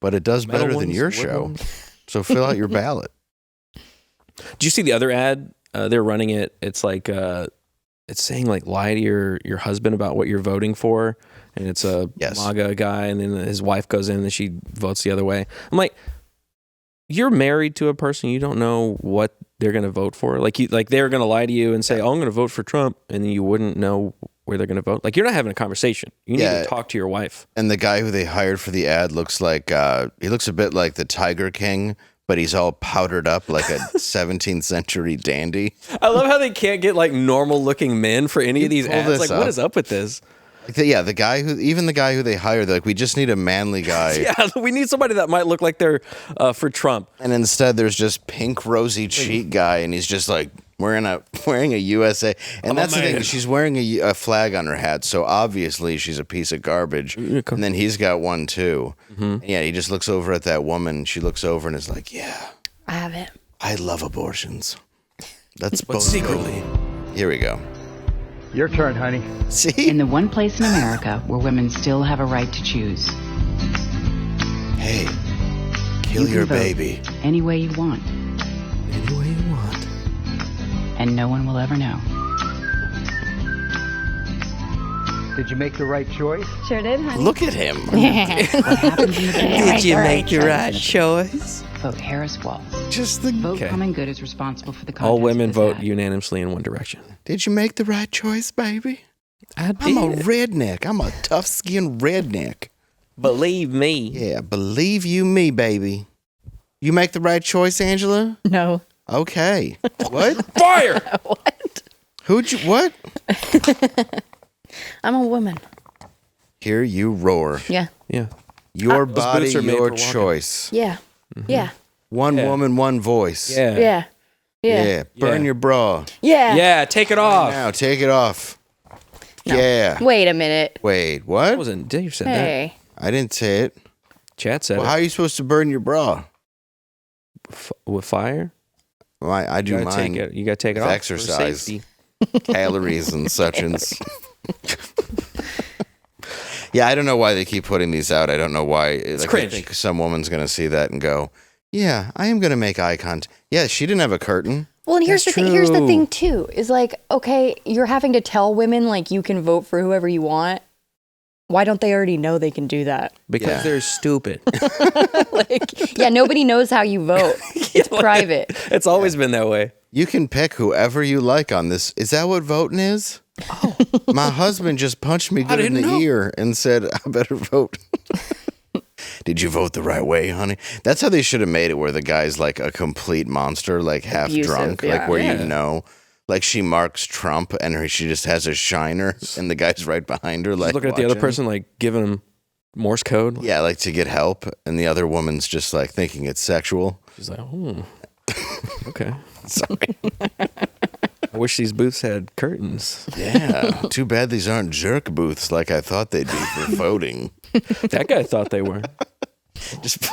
[SPEAKER 1] But it does
[SPEAKER 2] Metal
[SPEAKER 1] better than
[SPEAKER 2] ones,
[SPEAKER 1] your
[SPEAKER 2] wood
[SPEAKER 1] show.
[SPEAKER 2] ones.
[SPEAKER 1] So fill out your ballot.
[SPEAKER 2] Do you see the other ad? They're running it. It's like it's saying like lie to your husband about what you're voting for, and it's a
[SPEAKER 1] Yes.
[SPEAKER 2] MAGA guy, and then his wife goes in and she votes the other way. I'm like, you're married to a person, you don't know what they're gonna vote for. Like they're gonna lie to you and say, "Oh, I'm gonna vote for Trump," and then you wouldn't know where they're gonna vote. Like you're not having a conversation. You need
[SPEAKER 1] Yeah.
[SPEAKER 2] to talk to your wife.
[SPEAKER 1] And the guy who they hired for the ad looks like he looks a bit like the Tiger King, but he's all powdered up like a 17th century dandy.
[SPEAKER 2] I love how they can't get like normal looking men for any of these
[SPEAKER 1] pull
[SPEAKER 2] ads.
[SPEAKER 1] this
[SPEAKER 2] Like,
[SPEAKER 1] up.
[SPEAKER 2] what is up with this?
[SPEAKER 1] Like the guy who they hired, they're like, we just need a manly guy.
[SPEAKER 2] Yeah, we need somebody that might look like they're for Trump.
[SPEAKER 1] And instead there's just pink rosy cheek guy, and he's just like, wearing a USA, and that's the thing. She's wearing a flag on her hat, so obviously she's a piece of garbage. And then he's got one too. Yeah, he just looks over at that woman. She looks over and is like, "Yeah,
[SPEAKER 3] I have it.
[SPEAKER 1] I love abortions." That's
[SPEAKER 2] But secretly.
[SPEAKER 1] Here we go.
[SPEAKER 8] Your turn, honey.
[SPEAKER 1] See?
[SPEAKER 9] In the one place in America where women still have a right to choose.
[SPEAKER 1] Hey, kill
[SPEAKER 9] You can
[SPEAKER 1] your
[SPEAKER 9] vote
[SPEAKER 1] baby.
[SPEAKER 9] any way you want,
[SPEAKER 2] Any way you want.
[SPEAKER 9] and no one will ever know.
[SPEAKER 8] Did you make the right choice?
[SPEAKER 10] Sure did, honey.
[SPEAKER 1] Look at him.
[SPEAKER 9] What happens in the day?
[SPEAKER 3] Did you make the right
[SPEAKER 2] choice?
[SPEAKER 9] Vote Harris Walz.
[SPEAKER 1] Just the.
[SPEAKER 9] Vote
[SPEAKER 2] Okay.
[SPEAKER 9] Common Good is responsible for the contents
[SPEAKER 2] All women
[SPEAKER 9] of this
[SPEAKER 2] vote
[SPEAKER 9] ad.
[SPEAKER 2] unanimously in one direction.
[SPEAKER 1] Did you make the right choice, baby?
[SPEAKER 2] I
[SPEAKER 1] I'm a redneck. I'm a tough-skinned redneck.
[SPEAKER 2] Believe me.
[SPEAKER 1] Yeah, believe you me, baby. You make the right choice, Angela?
[SPEAKER 3] No.
[SPEAKER 1] Okay. What?
[SPEAKER 2] Fire!
[SPEAKER 3] What?
[SPEAKER 1] What?
[SPEAKER 3] I'm a woman.
[SPEAKER 1] Hear you roar.
[SPEAKER 3] Yeah.
[SPEAKER 2] Yeah.
[SPEAKER 1] Your
[SPEAKER 2] Those
[SPEAKER 1] body,
[SPEAKER 2] boots are made
[SPEAKER 1] your
[SPEAKER 2] for walking.
[SPEAKER 1] choice.
[SPEAKER 3] Yeah. Yeah.
[SPEAKER 1] One
[SPEAKER 2] Yeah.
[SPEAKER 1] woman, one voice.
[SPEAKER 2] Yeah.
[SPEAKER 3] Yeah. Yeah.
[SPEAKER 1] Yeah. Burn
[SPEAKER 2] Yeah.
[SPEAKER 1] your bra.
[SPEAKER 3] Yeah.
[SPEAKER 2] Yeah, take it off.
[SPEAKER 1] Now, take it off.
[SPEAKER 3] No.
[SPEAKER 1] Yeah.
[SPEAKER 3] Wait a minute.
[SPEAKER 1] Wait,
[SPEAKER 2] That
[SPEAKER 1] what?
[SPEAKER 2] wasn't Dave said
[SPEAKER 3] Hey.
[SPEAKER 1] I didn't say it.
[SPEAKER 2] that. Chat said
[SPEAKER 1] Well, how are you supposed to burn your bra?
[SPEAKER 2] with fire.
[SPEAKER 1] Well, I do
[SPEAKER 2] You gotta
[SPEAKER 1] mine.
[SPEAKER 2] take it. You gotta take it
[SPEAKER 1] with
[SPEAKER 2] off.
[SPEAKER 1] exercise.
[SPEAKER 2] For safety.
[SPEAKER 1] Calories and such and. Yeah, I don't know why they keep putting these out. I don't know why. It's like,
[SPEAKER 2] cringe.
[SPEAKER 1] I think some woman's going to see that and go, "Yeah, I am going to make eye contact." Yeah, she didn't have a curtain.
[SPEAKER 3] Well, and here's
[SPEAKER 2] That's
[SPEAKER 3] the thing. Here's the
[SPEAKER 2] true.
[SPEAKER 3] thing too. Is like, okay, you're having to tell women like you can vote for whoever you want. Why don't they already know they can do that?
[SPEAKER 2] Because
[SPEAKER 1] Yeah.
[SPEAKER 2] they're stupid.
[SPEAKER 3] Like, yeah, nobody knows how you vote. It's private.
[SPEAKER 2] It's always been that way.
[SPEAKER 1] You can pick whoever you like on this. Is that what voting is? Oh. My husband just punched me good in the
[SPEAKER 2] didn't know.
[SPEAKER 1] ear and said, "I better vote." Did you vote the right way, honey? That's how they should have made it, where the guy's like a complete monster, like half
[SPEAKER 3] Abusive,
[SPEAKER 1] drunk,
[SPEAKER 3] yeah.
[SPEAKER 1] like where
[SPEAKER 2] Yeah.
[SPEAKER 1] you know, like she marks Trump and she just has a shiner, and the guy's right behind her, like
[SPEAKER 2] Looking at the other
[SPEAKER 1] watching.
[SPEAKER 2] person, like giving them Morse code.
[SPEAKER 1] Yeah, like to get help, and the other woman's just like thinking it's sexual.
[SPEAKER 2] She's like, okay.
[SPEAKER 1] Sorry.
[SPEAKER 2] I wish these booths had curtains.
[SPEAKER 1] Yeah. Too bad these aren't jerk booths like I thought they'd be for voting.
[SPEAKER 2] That guy thought they were.
[SPEAKER 1] Just,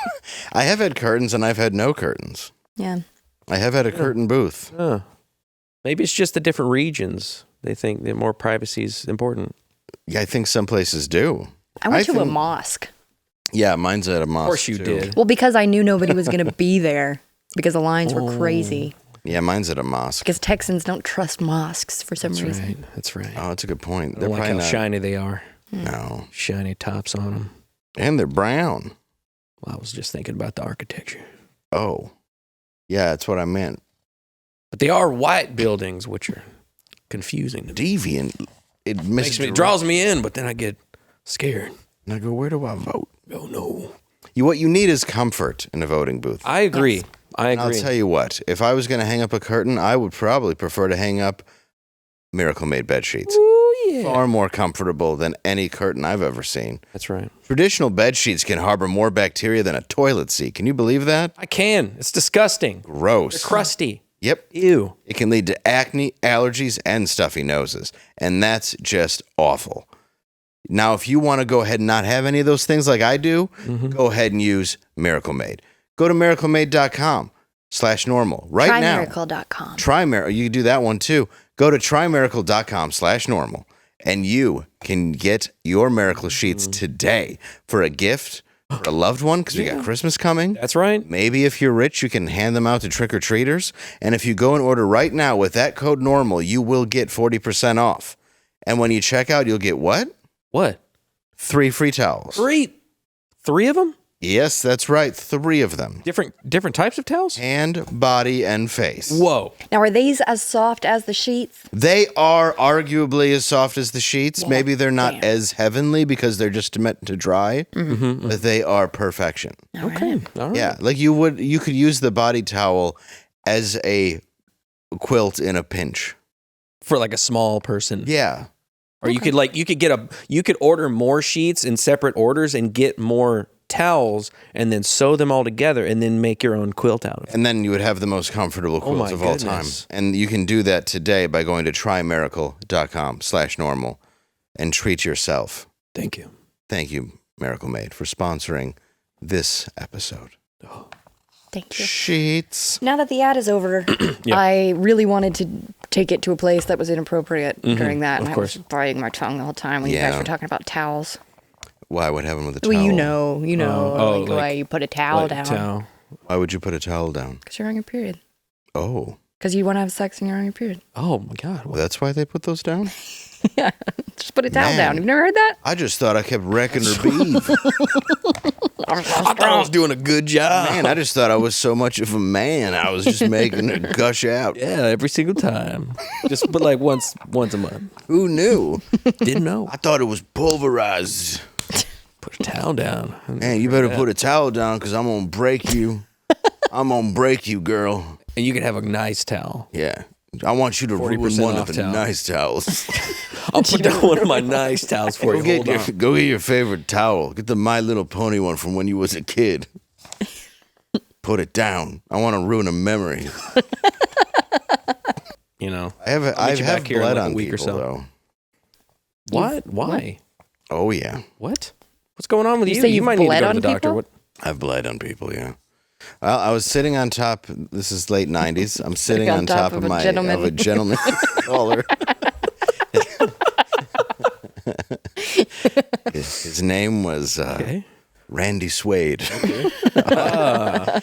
[SPEAKER 1] I have had curtains and I've had no curtains.
[SPEAKER 3] Yeah.
[SPEAKER 1] I have had a curtain booth.
[SPEAKER 2] Maybe it's just the different regions. They think that more privacy is important.
[SPEAKER 1] Yeah, I think some places do.
[SPEAKER 3] I went to a
[SPEAKER 1] think-
[SPEAKER 3] mosque.
[SPEAKER 1] Yeah, mine's at a mosque.
[SPEAKER 2] Of course you
[SPEAKER 1] too.
[SPEAKER 2] did.
[SPEAKER 3] Well, because I knew nobody was going to be there because the lines were crazy.
[SPEAKER 1] Yeah, mine's at a mosque.
[SPEAKER 3] Because Texans don't trust mosques for some
[SPEAKER 2] That's
[SPEAKER 3] reason.
[SPEAKER 2] right. That's right.
[SPEAKER 1] Oh, that's a good point.
[SPEAKER 2] I
[SPEAKER 1] They're
[SPEAKER 2] don't like
[SPEAKER 1] probably
[SPEAKER 2] how
[SPEAKER 1] not.
[SPEAKER 2] shiny they are.
[SPEAKER 1] No.
[SPEAKER 2] Shiny tops on them.
[SPEAKER 1] And they're brown.
[SPEAKER 2] Well, I was just thinking about the architecture.
[SPEAKER 1] Oh. Yeah, that's what I meant.
[SPEAKER 2] But they are white buildings, which are confusing. To me.
[SPEAKER 1] Deviant. It
[SPEAKER 2] It draws me in, but then I get scared.
[SPEAKER 1] And I go, where do I vote?
[SPEAKER 2] Oh, no.
[SPEAKER 1] What you need is comfort in a voting booth.
[SPEAKER 2] I agree. I
[SPEAKER 1] And
[SPEAKER 2] agree.
[SPEAKER 1] I'll tell you what, if I was going to hang up a curtain, I would probably prefer to hang up Miracle Made bed sheets.
[SPEAKER 2] Ooh, yeah.
[SPEAKER 1] Far more comfortable than any curtain I've ever seen.
[SPEAKER 2] That's right.
[SPEAKER 1] Traditional bed sheets can harbor more bacteria than a toilet seat. Can you believe that?
[SPEAKER 2] I can. It's disgusting.
[SPEAKER 1] Gross.
[SPEAKER 2] They're crusty.
[SPEAKER 1] Yep.
[SPEAKER 2] Ew.
[SPEAKER 1] It can lead to acne, allergies, and stuffy noses. And that's just awful. Now, if you want to go ahead and not have any of those things like I do, go ahead and use Miracle Made. Go to miraclemade.com/normal right now.
[SPEAKER 3] Trymiracle.com.
[SPEAKER 1] Try Miracle. You can do that one too. Go to trymiracle.com/normal and you can get your miracle sheets today for a gift for a loved one because we got Christmas coming.
[SPEAKER 2] That's right.
[SPEAKER 1] Maybe if you're rich, you can hand them out to trick-or-treaters. And if you go and order right now with that code NORMAL, you will get 40% off. And when you check out, you'll get what?
[SPEAKER 2] What?
[SPEAKER 1] 3 free towels.
[SPEAKER 2] 3 of them?
[SPEAKER 1] Yes, that's right. 3 of them.
[SPEAKER 2] Different types of towels?
[SPEAKER 1] Hand, body, and face.
[SPEAKER 2] Whoa.
[SPEAKER 3] Now, are these as soft as the sheets?
[SPEAKER 1] They are arguably as soft as the sheets. Maybe they're not as heavenly because they're just meant to dry, but they are perfection.
[SPEAKER 2] Okay. All right.
[SPEAKER 1] Yeah, like you could use the body towel as a quilt in a pinch.
[SPEAKER 2] For like a small person.
[SPEAKER 1] Yeah.
[SPEAKER 2] Or you could order more sheets in separate orders and get more towels and then sew them all together and then make your own quilt out of it.
[SPEAKER 1] And then you would have the most comfortable quilts of all time. And you can do that today by going to trymiracle.com/normal and treat yourself.
[SPEAKER 2] Thank you.
[SPEAKER 1] Thank you, Miracle Maid, for sponsoring this episode.
[SPEAKER 2] Oh.
[SPEAKER 3] Thank you.
[SPEAKER 1] Sheets.
[SPEAKER 3] Now that the ad is over, I really wanted to take it to a place that was inappropriate during that. And I was biting my tongue the whole time when you guys were talking about towels.
[SPEAKER 1] Why? What happened with the towel?
[SPEAKER 3] Well, you know why you put a towel down.
[SPEAKER 1] Why would you put a towel down?
[SPEAKER 3] Because you're on your period.
[SPEAKER 1] Oh.
[SPEAKER 3] Because you want to have sex and you're on your period.
[SPEAKER 2] Oh, my God.
[SPEAKER 1] Well, that's why they put those down?
[SPEAKER 3] Yeah. Just put a towel down. You've never heard that?
[SPEAKER 1] I just thought I kept wrecking her beef.
[SPEAKER 2] I thought I was doing a good job.
[SPEAKER 1] Man, I just thought I was so much of a man. I was just making it gush out.
[SPEAKER 2] Yeah, every single time. Just but like once a month.
[SPEAKER 1] Who knew?
[SPEAKER 2] Didn't know.
[SPEAKER 1] I thought it was pulverized.
[SPEAKER 2] Put a towel down.
[SPEAKER 1] Man, you better put a towel down because I'm going to break you. I'm going to break you, girl.
[SPEAKER 2] And you can have a nice towel.
[SPEAKER 1] Yeah. I want you to ruin one of the nice towels.
[SPEAKER 2] I'll put down one of my nice towels for you.
[SPEAKER 1] Go get your favorite towel. Get the My Little Pony one from when you was a kid. Put it down. I want to ruin a memory.
[SPEAKER 2] You know,
[SPEAKER 1] I've had blood on people, though.
[SPEAKER 2] What? Why?
[SPEAKER 1] Oh, yeah.
[SPEAKER 2] What? What's going on with you?
[SPEAKER 3] Say
[SPEAKER 2] You might need to go to the doctor. What?
[SPEAKER 1] I've bled on people, yeah. Well, I was sitting on top. This is late 90s. I'm sitting on top of a gentleman's collar. His name was Randy Suede. Okay. I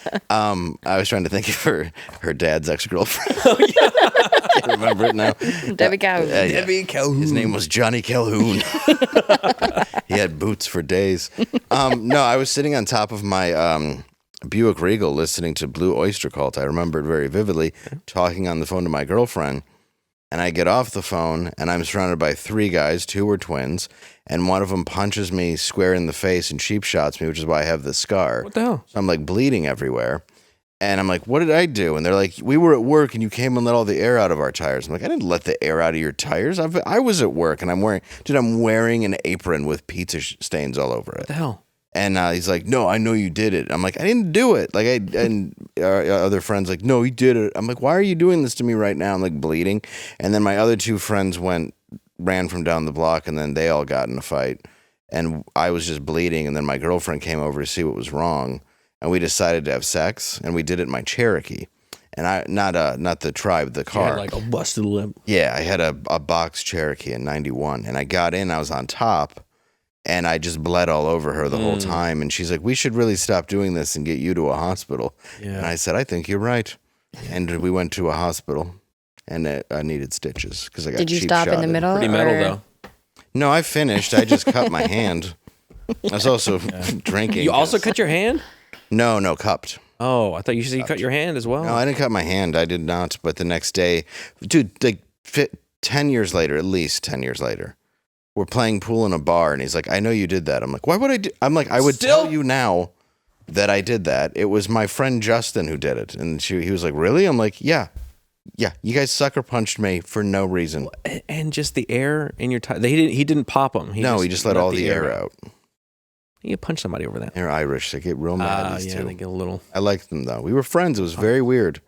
[SPEAKER 1] was trying to think of her dad's ex-girlfriend. Oh, yeah. I can't remember it now.
[SPEAKER 3] Debbie Calhoun.
[SPEAKER 2] Debbie Calhoun.
[SPEAKER 1] His name was Johnny Calhoun. He had boots for days. No, I was sitting on top of my Buick Regal listening to Blue Oyster Cult. I remember it very vividly, talking on the phone to my girlfriend. And I get off the phone, and I'm surrounded by 3 guys. 2 were twins, and one of them punches me square in the face and cheap shots me, which is why I have this scar.
[SPEAKER 2] What the hell?
[SPEAKER 1] So I'm like bleeding everywhere. And I'm like, what did I do? And they're like, we were at work, and you came and let all the air out of our tires. I'm like, I didn't let the air out of your tires. I was at work, and I'm wearing an apron with pizza stains all over it.
[SPEAKER 2] What the hell?
[SPEAKER 1] And he's like, no, I know you did it. I'm like, I didn't do it. And our other friends like, no, he did it. I'm like, why are you doing this to me right now? I'm like bleeding. And then my other 2 friends ran from down the block, and then they all got in a fight. And I was just bleeding. And then my girlfriend came over to see what was wrong. And we decided to have sex. And we did it in my Cherokee. And not the tribe, the car.
[SPEAKER 2] You had like a busted lip.
[SPEAKER 1] Yeah, I had a box Cherokee in 91. And I got in, I was on top. And I just bled all over her the whole time. And she's like, we should really stop doing this and get you to a hospital. Yeah. And I said, I think you're right. And we went to a hospital, and I needed stitches because I got cheap shot.
[SPEAKER 3] Did you stop in the middle?
[SPEAKER 2] Pretty metal, though.
[SPEAKER 1] No, I finished. I just cut my hand. I was also drinking.
[SPEAKER 2] You also cut your hand?
[SPEAKER 1] No, cupped.
[SPEAKER 2] Oh, I thought you said you cut your hand as well.
[SPEAKER 1] No, I didn't cut my hand. I did not. But the next day, dude, like 10 years later, at least 10 years later, we're playing pool in a bar, and he's like, I know you did that. I'm like, why would I do? I'm like, I would tell you now that I did that. It was my friend Justin who did it. And he was like, really? I'm like, yeah. You guys sucker punched me for no reason.
[SPEAKER 2] And just the air in your tire. He didn't pop them.
[SPEAKER 1] He just let all the air out.
[SPEAKER 2] You punch somebody over that.
[SPEAKER 1] They're Irish. They get real mad.
[SPEAKER 2] Yeah, they get a little.
[SPEAKER 1] I liked them, though. We were friends. It was very weird.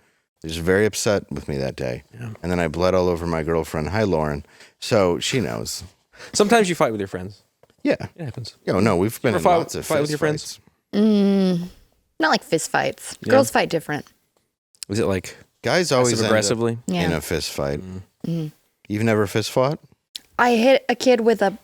[SPEAKER 1] He was very upset with me that day. Yeah. And then I bled all over my girlfriend. Hi, Lauren. So she knows.
[SPEAKER 2] Sometimes you fight with your friends.
[SPEAKER 1] Yeah.
[SPEAKER 2] It happens.
[SPEAKER 1] No, we've been in lots of
[SPEAKER 2] fight with your friends.
[SPEAKER 3] Not like fist fights. Yeah. Girls fight different.
[SPEAKER 2] Was it like
[SPEAKER 1] guys always
[SPEAKER 2] aggressively
[SPEAKER 1] in a fist fight? Mm-hmm. You've never fist fought?
[SPEAKER 3] I hit a kid with a.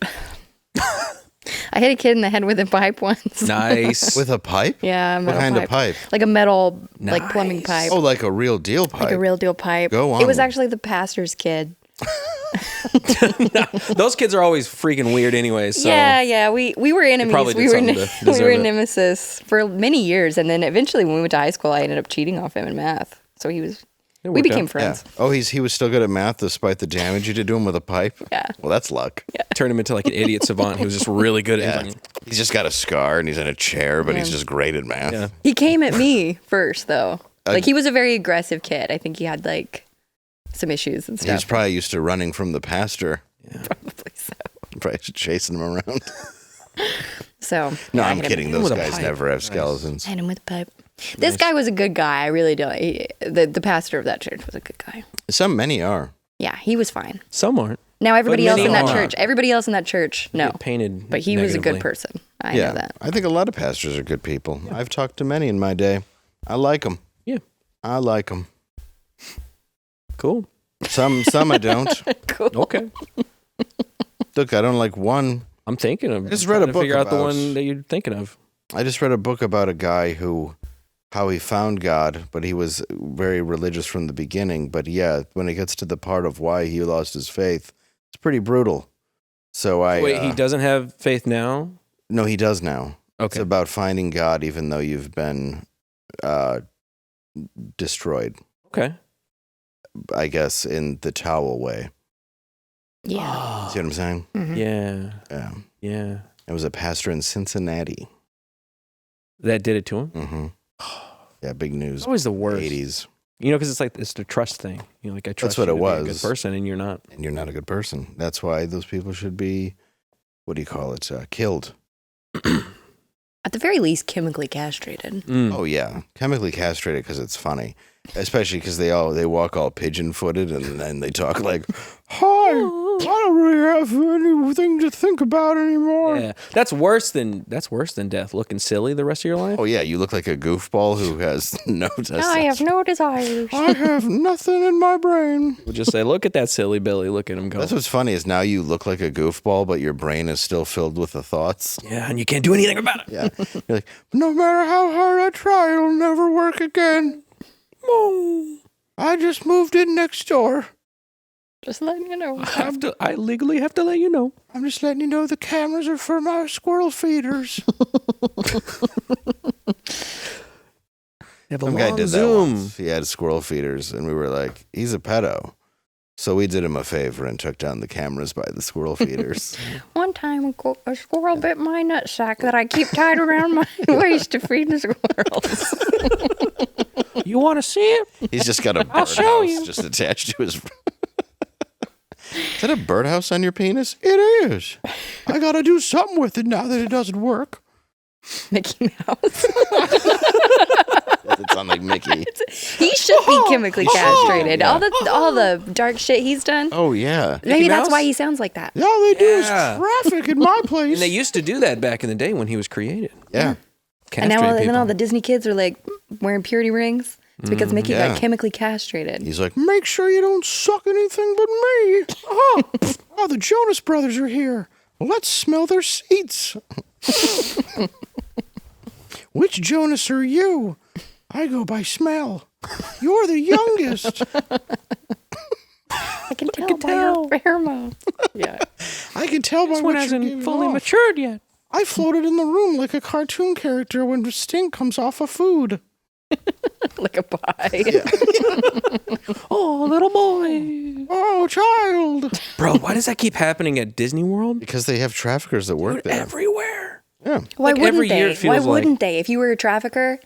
[SPEAKER 3] I hit a kid in the head with a pipe once.
[SPEAKER 2] Nice.
[SPEAKER 1] With a pipe?
[SPEAKER 3] Yeah,
[SPEAKER 1] what kind of pipe?
[SPEAKER 3] Like a metal, like plumbing pipe.
[SPEAKER 1] Oh, like a real deal pipe.
[SPEAKER 3] Like a real deal pipe.
[SPEAKER 1] Go on.
[SPEAKER 3] It was actually the pastor's kid.
[SPEAKER 2] Those kids are always freaking weird anyways. So
[SPEAKER 3] yeah. We were enemies. We were nemesis for many years, and then eventually when we went to high school, I ended up cheating off him in math. So we became friends.
[SPEAKER 1] Yeah. Oh, he was still good at math despite the damage you did to him with a pipe?
[SPEAKER 3] Yeah.
[SPEAKER 1] Well, that's luck.
[SPEAKER 3] Yeah.
[SPEAKER 2] Turned him into like an idiot savant. He was just really good at it.
[SPEAKER 1] He's just got a scar and he's in a chair, but he's just great at math. Yeah.
[SPEAKER 3] He came at me first, though. Like, he was a very aggressive kid. I think he had, like, some issues and stuff.
[SPEAKER 1] He was probably used to running from the pastor.
[SPEAKER 3] Yeah. Probably so.
[SPEAKER 1] Probably chasing him around.
[SPEAKER 3] So
[SPEAKER 1] No,
[SPEAKER 3] yeah, I
[SPEAKER 1] I'm
[SPEAKER 3] hit him.
[SPEAKER 1] kidding. Those guys never have skeletons.
[SPEAKER 3] Hit him with a pipe. This guy was a good guy. I really do. The pastor of that church was a good guy.
[SPEAKER 1] Many are.
[SPEAKER 3] Yeah, he was fine.
[SPEAKER 2] Some aren't.
[SPEAKER 3] Now everybody else
[SPEAKER 2] many
[SPEAKER 3] in that
[SPEAKER 2] are.
[SPEAKER 3] church, no.
[SPEAKER 2] Get painted
[SPEAKER 3] But he was a good
[SPEAKER 2] negatively.
[SPEAKER 3] person. I know that.
[SPEAKER 1] I think a lot of pastors are good people. Yeah. I've talked to many in my day. I like them.
[SPEAKER 2] Yeah.
[SPEAKER 1] I like them.
[SPEAKER 2] Cool.
[SPEAKER 1] Some I don't.
[SPEAKER 3] Cool.
[SPEAKER 2] Okay.
[SPEAKER 1] Look, I don't like one.
[SPEAKER 2] I'm thinking of.
[SPEAKER 1] I just read a book
[SPEAKER 2] figure out the
[SPEAKER 1] about-
[SPEAKER 2] one that you're thinking of.
[SPEAKER 1] I just read a book about a guy how he found God, but he was very religious from the beginning. But yeah, when it gets to the part of why he lost his faith, it's pretty brutal. So
[SPEAKER 2] Wait, he doesn't have faith now?
[SPEAKER 1] No, he does now.
[SPEAKER 2] Okay.
[SPEAKER 1] It's about finding God even though you've been destroyed.
[SPEAKER 2] Okay.
[SPEAKER 1] I guess in the towel way.
[SPEAKER 3] Yeah.
[SPEAKER 1] See what I'm saying?
[SPEAKER 3] Mhm.
[SPEAKER 2] Yeah.
[SPEAKER 1] Yeah.
[SPEAKER 2] Yeah.
[SPEAKER 1] It was a pastor in Cincinnati.
[SPEAKER 2] That did it to him?
[SPEAKER 1] Mm-hmm. Yeah, big news.
[SPEAKER 2] It's always the worst.
[SPEAKER 1] 80s.
[SPEAKER 2] You know, because it's the trust thing. You know, like I trust
[SPEAKER 1] That's what
[SPEAKER 2] you
[SPEAKER 1] it
[SPEAKER 2] to
[SPEAKER 1] was.
[SPEAKER 2] be a good person, and you're not.
[SPEAKER 1] And you're not a good person. That's why those people should be, what do you call it, killed.
[SPEAKER 3] At the very least, chemically castrated.
[SPEAKER 2] Mm.
[SPEAKER 1] Oh, yeah. Chemically castrated because it's funny. Especially because they walk all pigeon-footed and then they talk like, hi, I don't really have anything to think about anymore.
[SPEAKER 2] Yeah, that's worse than death. Looking silly the rest of your life.
[SPEAKER 1] Oh, yeah, you look like a goofball who has no testosterone.
[SPEAKER 3] I have no desires.
[SPEAKER 1] I have nothing in my brain.
[SPEAKER 2] We'll just say, look at that silly Billy. Look at him go.
[SPEAKER 1] That's what's funny is now you look like a goofball, but your brain is still filled with the thoughts.
[SPEAKER 2] Yeah, and you can't do anything about it.
[SPEAKER 1] Yeah. You're like, no matter how hard I try, it'll never work again. I just moved in next door.
[SPEAKER 3] Just letting you know.
[SPEAKER 2] I legally have to let you know.
[SPEAKER 1] I'm just letting you know the cameras are for my squirrel feeders. Some guy did that once. He had squirrel feeders, and we were like, he's a pedo. So we did him a favor and took down the cameras by the squirrel feeders.
[SPEAKER 3] One time, a squirrel bit my nutsack that I keep tied around my waist to feed the squirrels.
[SPEAKER 2] You want to see it?
[SPEAKER 1] He's just got a birdhouse just attached to his... Is that a birdhouse on your penis? It is. I got to do something with it now that it doesn't work.
[SPEAKER 3] Mickey Mouse.
[SPEAKER 1] It's on like Mickey.
[SPEAKER 3] He should be chemically castrated.
[SPEAKER 1] Yeah.
[SPEAKER 3] All the dark shit he's done.
[SPEAKER 1] Oh, yeah.
[SPEAKER 3] Maybe that's
[SPEAKER 2] Mouse?
[SPEAKER 3] why he sounds like that.
[SPEAKER 1] All they do is
[SPEAKER 2] Yeah.
[SPEAKER 1] traffic in my place.
[SPEAKER 2] And they used to do that back in the day when he was created.
[SPEAKER 1] Yeah.
[SPEAKER 3] And now
[SPEAKER 2] Castrate
[SPEAKER 3] then all
[SPEAKER 2] people.
[SPEAKER 3] the Disney kids are like wearing purity rings. It's because Mickey
[SPEAKER 1] Yeah.
[SPEAKER 3] got chemically castrated.
[SPEAKER 1] He's like, make sure you don't suck anything but me. Oh, the Jonas Brothers are here. Let's smell their seats. Which Jonas are you? I go by smell. You're the youngest.
[SPEAKER 3] I can tell by your pheromones. Yeah.
[SPEAKER 1] I can tell by
[SPEAKER 2] This
[SPEAKER 1] what
[SPEAKER 2] one
[SPEAKER 1] you're
[SPEAKER 2] hasn't
[SPEAKER 1] giving
[SPEAKER 2] fully
[SPEAKER 1] off.
[SPEAKER 2] matured yet.
[SPEAKER 1] I floated in the room like a cartoon character when the stink comes off of food.
[SPEAKER 3] Like a pie.
[SPEAKER 2] Oh, little boy.
[SPEAKER 1] Oh, child.
[SPEAKER 2] Bro, why does that keep happening at Disney World?
[SPEAKER 1] Because they have traffickers that work
[SPEAKER 2] Dude,
[SPEAKER 1] there.
[SPEAKER 2] everywhere.
[SPEAKER 1] Yeah.
[SPEAKER 3] Why
[SPEAKER 2] Like,
[SPEAKER 3] wouldn't
[SPEAKER 2] every
[SPEAKER 3] they?
[SPEAKER 2] year it
[SPEAKER 3] Why
[SPEAKER 2] feels like-
[SPEAKER 3] wouldn't they? If you were a trafficker,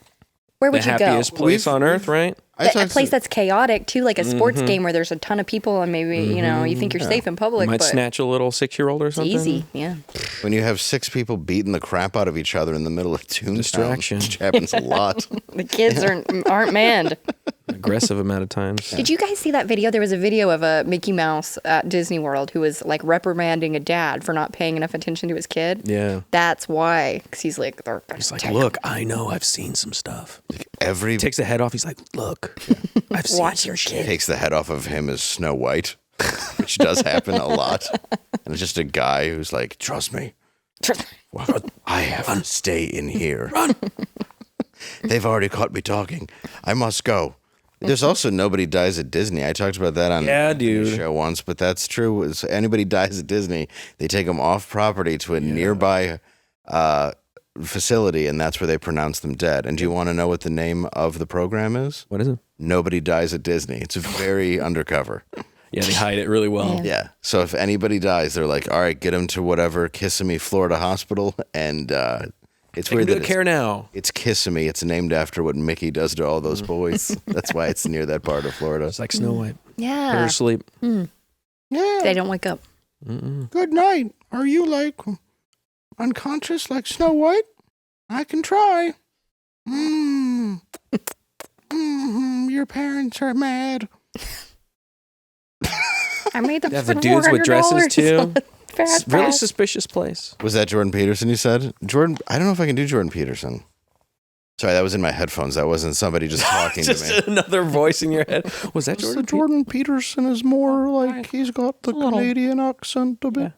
[SPEAKER 3] where
[SPEAKER 2] The
[SPEAKER 3] would you go?
[SPEAKER 2] happiest place on earth, right?
[SPEAKER 3] A place that's chaotic too, like a sports game where there's a ton of people and maybe you know you think you're safe in public,
[SPEAKER 2] Might
[SPEAKER 3] but
[SPEAKER 2] snatch a little 6-year-old or
[SPEAKER 3] it's
[SPEAKER 2] something.
[SPEAKER 3] easy. Yeah.
[SPEAKER 1] When you have 6 people beating the crap out of each other in the middle of Toontown,
[SPEAKER 2] Distraction.
[SPEAKER 1] which happens a lot.
[SPEAKER 3] The kids aren't manned.
[SPEAKER 2] Aggressive amount of times.
[SPEAKER 3] Did you guys see that video? There was a video of a Mickey Mouse at Disney World who was like reprimanding a dad for not paying enough attention to his kid.
[SPEAKER 2] Yeah.
[SPEAKER 3] That's why, because he's like, they're gonna
[SPEAKER 2] He's like,
[SPEAKER 3] take
[SPEAKER 2] look, I know I've seen some stuff.
[SPEAKER 1] Every
[SPEAKER 2] Takes the head off. He's like, look, I've seen
[SPEAKER 3] Watch
[SPEAKER 2] some
[SPEAKER 3] your
[SPEAKER 2] shit.
[SPEAKER 1] takes the head off of him as Snow White, which does happen a lot. And it's just a guy who's like, trust me. Well, I have to stay in here.
[SPEAKER 2] Run.
[SPEAKER 1] They've already caught me talking. I must go. There's also Nobody Dies at Disney. I talked about that on the show once, but that's true. Is anybody dies at Disney, they take them off property to a nearby facility, and that's where they pronounce them dead. And do you want to know what the name of the program is?
[SPEAKER 2] What is it?
[SPEAKER 1] Nobody Dies at Disney. It's very undercover.
[SPEAKER 2] Yeah, they hide it really well.
[SPEAKER 1] Yeah. So if anybody dies, they're like, all right, get them to whatever Kissimmee, Florida hospital. And it's
[SPEAKER 2] They
[SPEAKER 1] weird
[SPEAKER 2] can do
[SPEAKER 1] that
[SPEAKER 2] a care now.
[SPEAKER 1] it's Kissimmee. It's named after what Mickey does to all those boys. That's why it's near that part of Florida.
[SPEAKER 2] It's like Snow White. Put her
[SPEAKER 3] Yeah.
[SPEAKER 2] to sleep.
[SPEAKER 1] Yeah.
[SPEAKER 3] They don't wake up.
[SPEAKER 1] Good night. Are you like unconscious like Snow White? I can try. Your parents are mad.
[SPEAKER 3] I made them
[SPEAKER 2] They have
[SPEAKER 3] spend
[SPEAKER 2] the dudes with dresses too.
[SPEAKER 3] Fast
[SPEAKER 2] Really
[SPEAKER 3] pass.
[SPEAKER 2] suspicious place.
[SPEAKER 1] Was that Jordan Peterson you said? Jordan, I don't know if I can do Jordan Peterson. Sorry, that was in my headphones. That wasn't somebody just talking to me.
[SPEAKER 2] Just another voice in your head. Was that Jordan?
[SPEAKER 1] Jordan Peterson is more like he's got the Canadian accent a bit.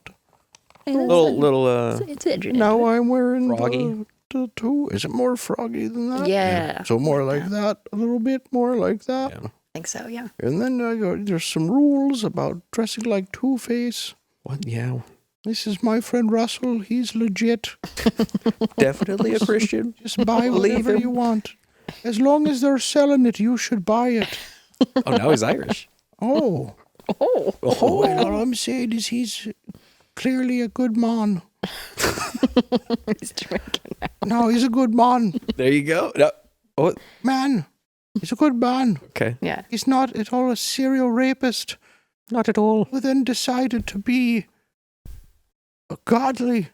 [SPEAKER 2] Little.
[SPEAKER 3] It's interesting.
[SPEAKER 1] Now I'm wearing
[SPEAKER 2] Froggy.
[SPEAKER 1] the two. Is it more froggy than that?
[SPEAKER 3] Yeah.
[SPEAKER 1] So more like that, a little bit more like that.
[SPEAKER 2] Yeah.
[SPEAKER 3] I think so, yeah.
[SPEAKER 1] And then there's some rules about dressing like Two-Face.
[SPEAKER 2] What? Yeah.
[SPEAKER 1] This is my friend Russell. He's legit.
[SPEAKER 2] Definitely a Christian.
[SPEAKER 1] Just buy whatever you want. As long as they're selling it, you should buy it.
[SPEAKER 2] Oh, now he's Irish.
[SPEAKER 1] Oh.
[SPEAKER 3] Oh.
[SPEAKER 1] Well, all I'm saying is he's clearly a good man.
[SPEAKER 3] He's drinking.
[SPEAKER 1] No, he's a good man.
[SPEAKER 2] There you go. No. Oh,
[SPEAKER 1] Man. He's a good man.
[SPEAKER 2] okay.
[SPEAKER 3] Yeah.
[SPEAKER 1] He's not at all a serial rapist
[SPEAKER 2] Not at all.
[SPEAKER 1] who then decided to be godly.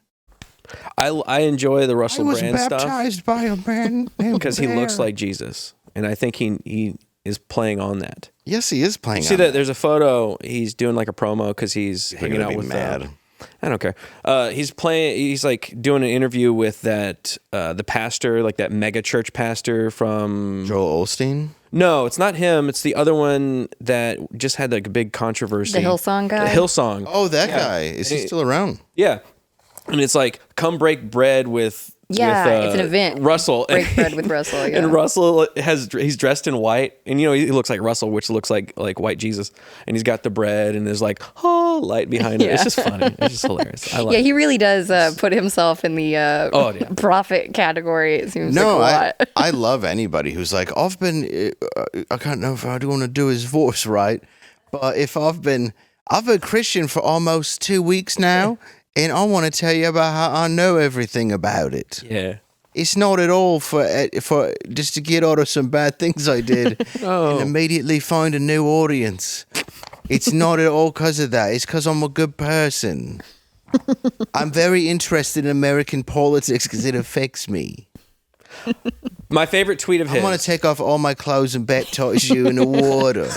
[SPEAKER 2] I enjoy the
[SPEAKER 1] I
[SPEAKER 2] Russell
[SPEAKER 1] was
[SPEAKER 2] Brand stuff
[SPEAKER 1] baptized by a man named
[SPEAKER 2] because he looks
[SPEAKER 1] Bear.
[SPEAKER 2] like Jesus, and I think he is playing on that.
[SPEAKER 1] Yes, he is playing.
[SPEAKER 2] See that? There's a photo. He's doing like a promo because he's hanging out with.
[SPEAKER 1] mad.
[SPEAKER 2] I don't care. He's playing. He's like doing an interview with that the pastor, like that mega church pastor from.
[SPEAKER 1] Joel Osteen.
[SPEAKER 2] No, it's not him. It's the other one that just had like a big controversy.
[SPEAKER 3] The Hillsong guy?
[SPEAKER 2] The Hillsong.
[SPEAKER 1] Oh, that guy. Is he still around?
[SPEAKER 2] Yeah. And it's like, come break bread with.
[SPEAKER 3] Yeah,
[SPEAKER 2] with,
[SPEAKER 3] it's an event.
[SPEAKER 2] Russell.
[SPEAKER 3] Break bread with Russell, yeah.
[SPEAKER 2] And Russell he's dressed in white. And you know, he looks like Russell, which looks like white Jesus. And he's got the bread and there's like, light behind it.
[SPEAKER 3] Yeah.
[SPEAKER 2] It's just funny. It's just hilarious. I like
[SPEAKER 3] Yeah, he really does put himself in the prophet category, it seems like a lot.
[SPEAKER 1] I love anybody who's like, I've been, I can't know if I do want to do his voice right, but if I've been Christian for almost 2 weeks now, and I want to tell you about how I know everything about it.
[SPEAKER 2] Yeah.
[SPEAKER 1] It's not at all for just to get out of some bad things I did and immediately find a new audience. It's not at all because of that. It's because I'm a good person. I'm very interested in American politics because it affects me.
[SPEAKER 2] My favorite tweet of his.
[SPEAKER 1] I'm going to take off all my clothes and baptize you in the water.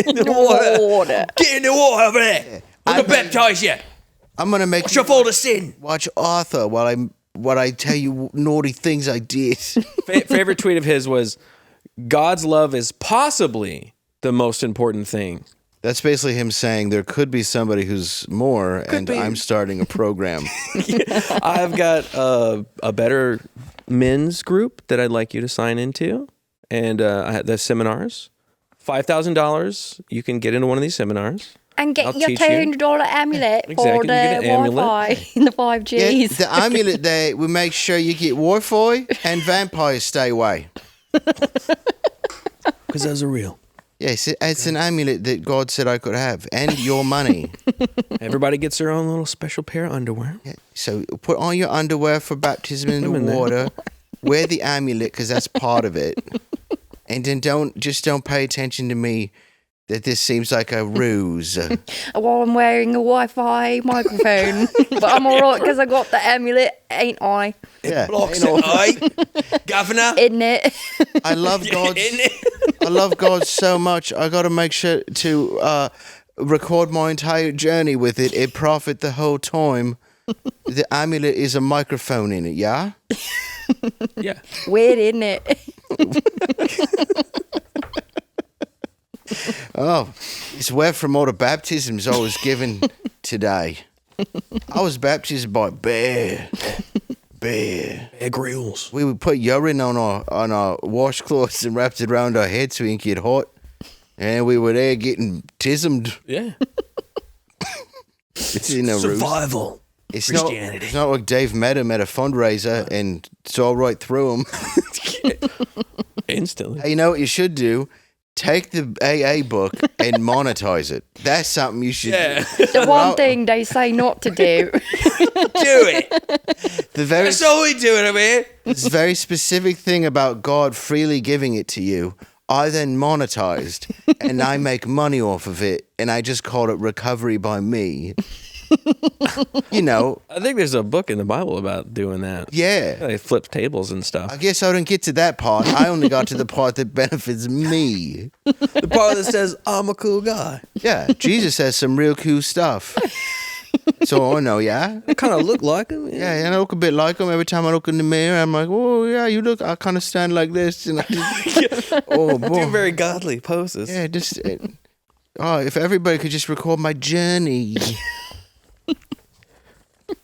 [SPEAKER 2] In the water. Get in the water over there. I'm going to baptize you.
[SPEAKER 1] I'm going to make
[SPEAKER 2] Wash off all the sin.
[SPEAKER 1] Watch Arthur while I tell you naughty things I did.
[SPEAKER 2] Favorite tweet of his was, God's love is possibly the most important thing.
[SPEAKER 1] That's basically him saying there could be somebody who's more, and
[SPEAKER 2] be.
[SPEAKER 1] I'm starting a program.
[SPEAKER 2] I've got a better men's group that I'd like you to sign into, and I had the seminars. $5,000. You can get into one of these seminars.
[SPEAKER 3] And get
[SPEAKER 2] I'll
[SPEAKER 3] your
[SPEAKER 2] teach you.
[SPEAKER 3] $200 amulet
[SPEAKER 2] Exactly,
[SPEAKER 3] for
[SPEAKER 2] you get
[SPEAKER 3] the
[SPEAKER 2] an amulet.
[SPEAKER 3] Wi-Fi in the 5Gs.
[SPEAKER 1] Yeah, the amulet there will make sure you get Wi-Fi and vampires stay away.
[SPEAKER 2] Because those are real.
[SPEAKER 1] Yes, it's an amulet that God said I could have, and your money.
[SPEAKER 2] Everybody gets their own little special pair of underwear.
[SPEAKER 1] Yeah, so put on your underwear for baptism in the water. Wear the amulet because that's part of it. And then don't pay attention to me that this seems like a ruse.
[SPEAKER 3] Well, I'm wearing a Wi-Fi microphone, but I'm all right because I got the amulet, ain't I?
[SPEAKER 1] Yeah,
[SPEAKER 2] Governor.
[SPEAKER 3] Isn't it?
[SPEAKER 1] I love God. I love God so much. I got to make sure to record my entire journey with it. It profit the whole time. The amulet is a microphone in it. Yeah.
[SPEAKER 2] Yeah.
[SPEAKER 3] Weird, isn't it?
[SPEAKER 1] Oh, it's where from all the baptisms I was given today. I was baptized by Bear
[SPEAKER 2] Grylls.
[SPEAKER 1] We would put urine on our washcloths and wrapped it around our heads so we didn't get hot. And we were there getting tismed.
[SPEAKER 2] Yeah.
[SPEAKER 1] It's in a
[SPEAKER 2] Survival.
[SPEAKER 1] It's
[SPEAKER 2] Christianity.
[SPEAKER 1] It's not like Dave met him at a fundraiser and saw right through him.
[SPEAKER 2] Instantly.
[SPEAKER 1] Hey, you know what you should do? Take the AA book and monetize it. That's something you should do.
[SPEAKER 3] The one thing they say not to do.
[SPEAKER 2] Do it. That's all we do over here.
[SPEAKER 1] This very specific thing about God freely giving it to you, I then monetized and I make money off of it, and I just call it recovery by me. You know.
[SPEAKER 2] I think there's a book in the Bible about doing that.
[SPEAKER 1] Yeah.
[SPEAKER 2] They flip tables and stuff.
[SPEAKER 1] I guess I didn't get to that part. I only got to the part that benefits me.
[SPEAKER 2] The part that says, I'm a cool guy.
[SPEAKER 1] Yeah, Jesus says some real cool stuff. So I know, yeah.
[SPEAKER 2] I kind of look like him.
[SPEAKER 1] Yeah, and I look a bit like him. Every time I look in the mirror, I'm like, oh, yeah, you look, I kind of stand like this. And I just, oh, boy.
[SPEAKER 2] Do very godly poses.
[SPEAKER 1] Yeah, just, if everybody could just record my journey.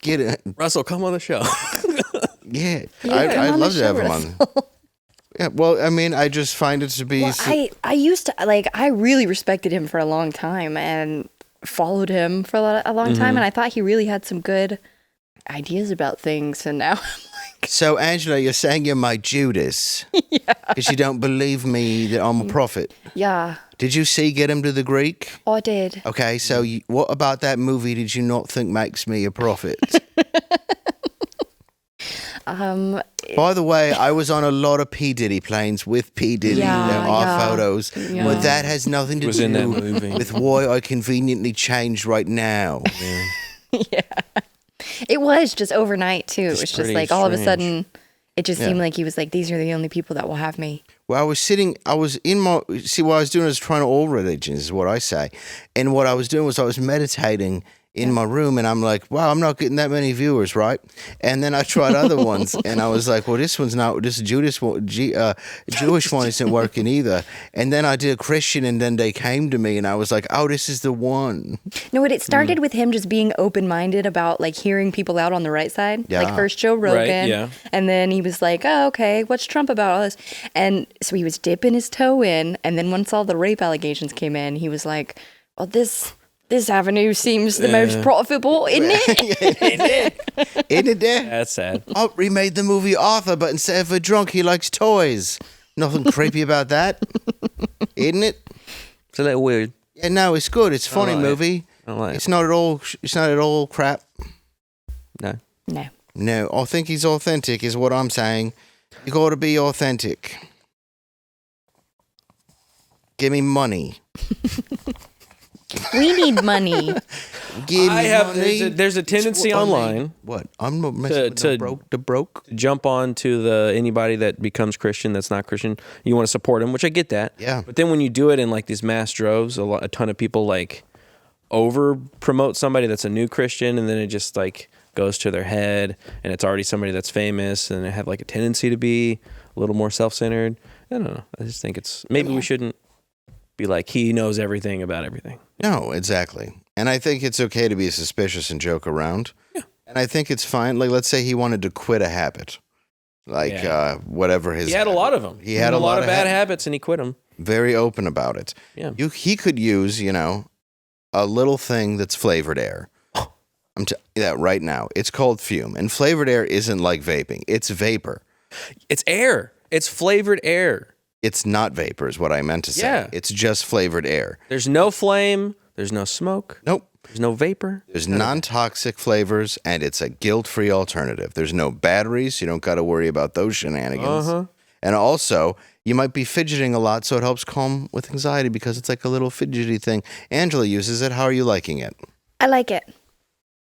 [SPEAKER 1] Get it.
[SPEAKER 2] Russell, come on the show.
[SPEAKER 1] Yeah, I'd love to have him on. Yeah, well, I mean, I just find it to be...
[SPEAKER 3] Well, I used to, I really respected him for a long time and followed him for a long time, and I thought he really had some good ideas about things, and now I'm like...
[SPEAKER 1] So, Angela, you're saying you're my Judas? Yeah. Because you don't believe me that I'm a prophet?
[SPEAKER 3] Yeah.
[SPEAKER 1] Did you see Get Him to the Greek?
[SPEAKER 3] Oh, I did.
[SPEAKER 1] Okay, so what about that movie did you not think makes me a prophet? By the way, I was on a lot of P. Diddy planes with P. Diddy. There are photos. Yeah. But that has nothing to do with why I conveniently changed right now.
[SPEAKER 3] Yeah. It was just overnight, too. It was just like all of a sudden, it just seemed like he was like, these are the only people that will have me.
[SPEAKER 1] Well, what I was doing is trying to all religions, is what I say. And what I was doing was I was meditating in my room, and I'm like, wow, I'm not getting that many viewers, right? And then I tried other ones, and I was like, well, this Jewish one isn't working either. And then I did a Christian, and then they came to me, and I was like, oh, this is the one.
[SPEAKER 3] No, it started with him just being open-minded about like hearing people out on the right side. Yeah. Like first Joe Rogan, and then he was like, oh, okay, what's Trump about all this? And so he was dipping his toe in, and then once all the rape allegations came in, he was like, well, this avenue seems the most profitable, isn't it?
[SPEAKER 1] Isn't it there?
[SPEAKER 2] That's sad.
[SPEAKER 1] Oh, remade the movie Arthur, but instead of a drunk, he likes toys. Nothing creepy about that, isn't it?
[SPEAKER 2] It's a little weird.
[SPEAKER 1] Yeah, no, it's good. It's a funny movie.
[SPEAKER 2] I like
[SPEAKER 1] it's not at all crap.
[SPEAKER 2] No.
[SPEAKER 1] I think he's authentic, is what I'm saying. You got to be authentic. Give me money.
[SPEAKER 3] We need money.
[SPEAKER 1] Give me money.
[SPEAKER 2] There's a tendency online.
[SPEAKER 1] What? I'm not messing with the broke.
[SPEAKER 2] To jump on to anybody that becomes Christian that's not Christian. You want to support them, which I get that.
[SPEAKER 1] Yeah.
[SPEAKER 2] But then when you do it in like these mass droves, a ton of people like over promote somebody that's a new Christian, and then it just like goes to their head, and it's already somebody that's famous, and they have like a tendency to be a little more self-centered. I don't know. I just think we shouldn't be like, he knows everything about everything.
[SPEAKER 1] No, exactly. And I think it's okay to be suspicious and joke around.
[SPEAKER 2] Yeah.
[SPEAKER 1] And I think it's fine. Like, let's say he wanted to quit a habit. Like, whatever his...
[SPEAKER 2] He had a lot of them.
[SPEAKER 1] He had a lot of
[SPEAKER 2] bad habits, and he quit them.
[SPEAKER 1] Very open about it.
[SPEAKER 2] Yeah.
[SPEAKER 1] He could use, a little thing that's flavored air. I'm telling you that right now. It's called fume. And flavored air isn't like vaping. It's vapor.
[SPEAKER 2] It's air. It's flavored air.
[SPEAKER 1] It's not vapor is what I meant to say.
[SPEAKER 2] Yeah.
[SPEAKER 1] It's just flavored air.
[SPEAKER 2] There's no flame. There's no smoke.
[SPEAKER 1] Nope.
[SPEAKER 2] There's no vapor.
[SPEAKER 1] There's non-toxic flavors, and it's a guilt-free alternative. There's no batteries. You don't got to worry about those shenanigans. And also, you might be fidgeting a lot, so it helps calm with anxiety because it's like a little fidgety thing. Angela uses it. How are you liking it?
[SPEAKER 3] I like it.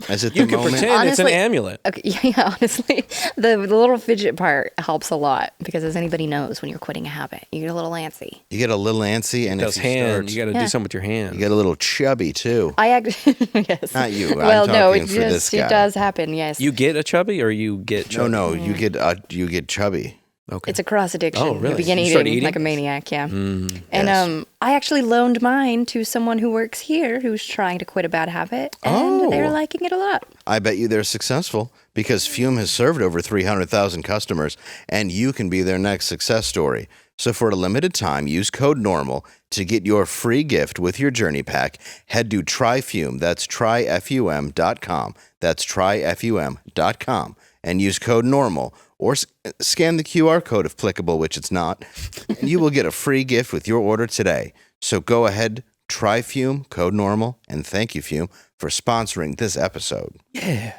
[SPEAKER 1] Is it
[SPEAKER 2] you
[SPEAKER 1] the
[SPEAKER 2] can
[SPEAKER 1] moment?
[SPEAKER 2] pretend honestly, it's an amulet.
[SPEAKER 3] Okay, yeah, honestly, the little fidget part helps a lot because, as anybody knows, when you're quitting a habit, you get a little antsy.
[SPEAKER 1] You get a little antsy, and
[SPEAKER 2] those hands, you got to do something with your hands.
[SPEAKER 1] You get a little chubby too.
[SPEAKER 3] I actually, yes.
[SPEAKER 1] Not you.
[SPEAKER 3] Well,
[SPEAKER 1] I'm
[SPEAKER 3] no,
[SPEAKER 1] talking for this guy.
[SPEAKER 3] it does happen. Yes.
[SPEAKER 2] You get a chubby, or you get chubby?
[SPEAKER 1] No, you get chubby.
[SPEAKER 3] Okay. It's a cross addiction.
[SPEAKER 2] Oh, really?
[SPEAKER 3] You begin eating like a maniac, yeah. And
[SPEAKER 1] yes.
[SPEAKER 3] I actually loaned mine to someone who works here who's trying to quit a bad habit, and they're liking it a lot.
[SPEAKER 1] I bet you they're successful because Fume has served over 300,000 customers, and you can be their next success story. So for a limited time, use code NORMAL to get your free gift with your journey pack. Head to TryFume, that's tryfum.com. That's tryfum.com, and use code NORMAL. Or scan the QR code if applicable, which it's not, and you will get a free gift with your order today. So go ahead, try Fume, code NORMAL, and thank you, Fume, for sponsoring this episode.
[SPEAKER 2] Yeah.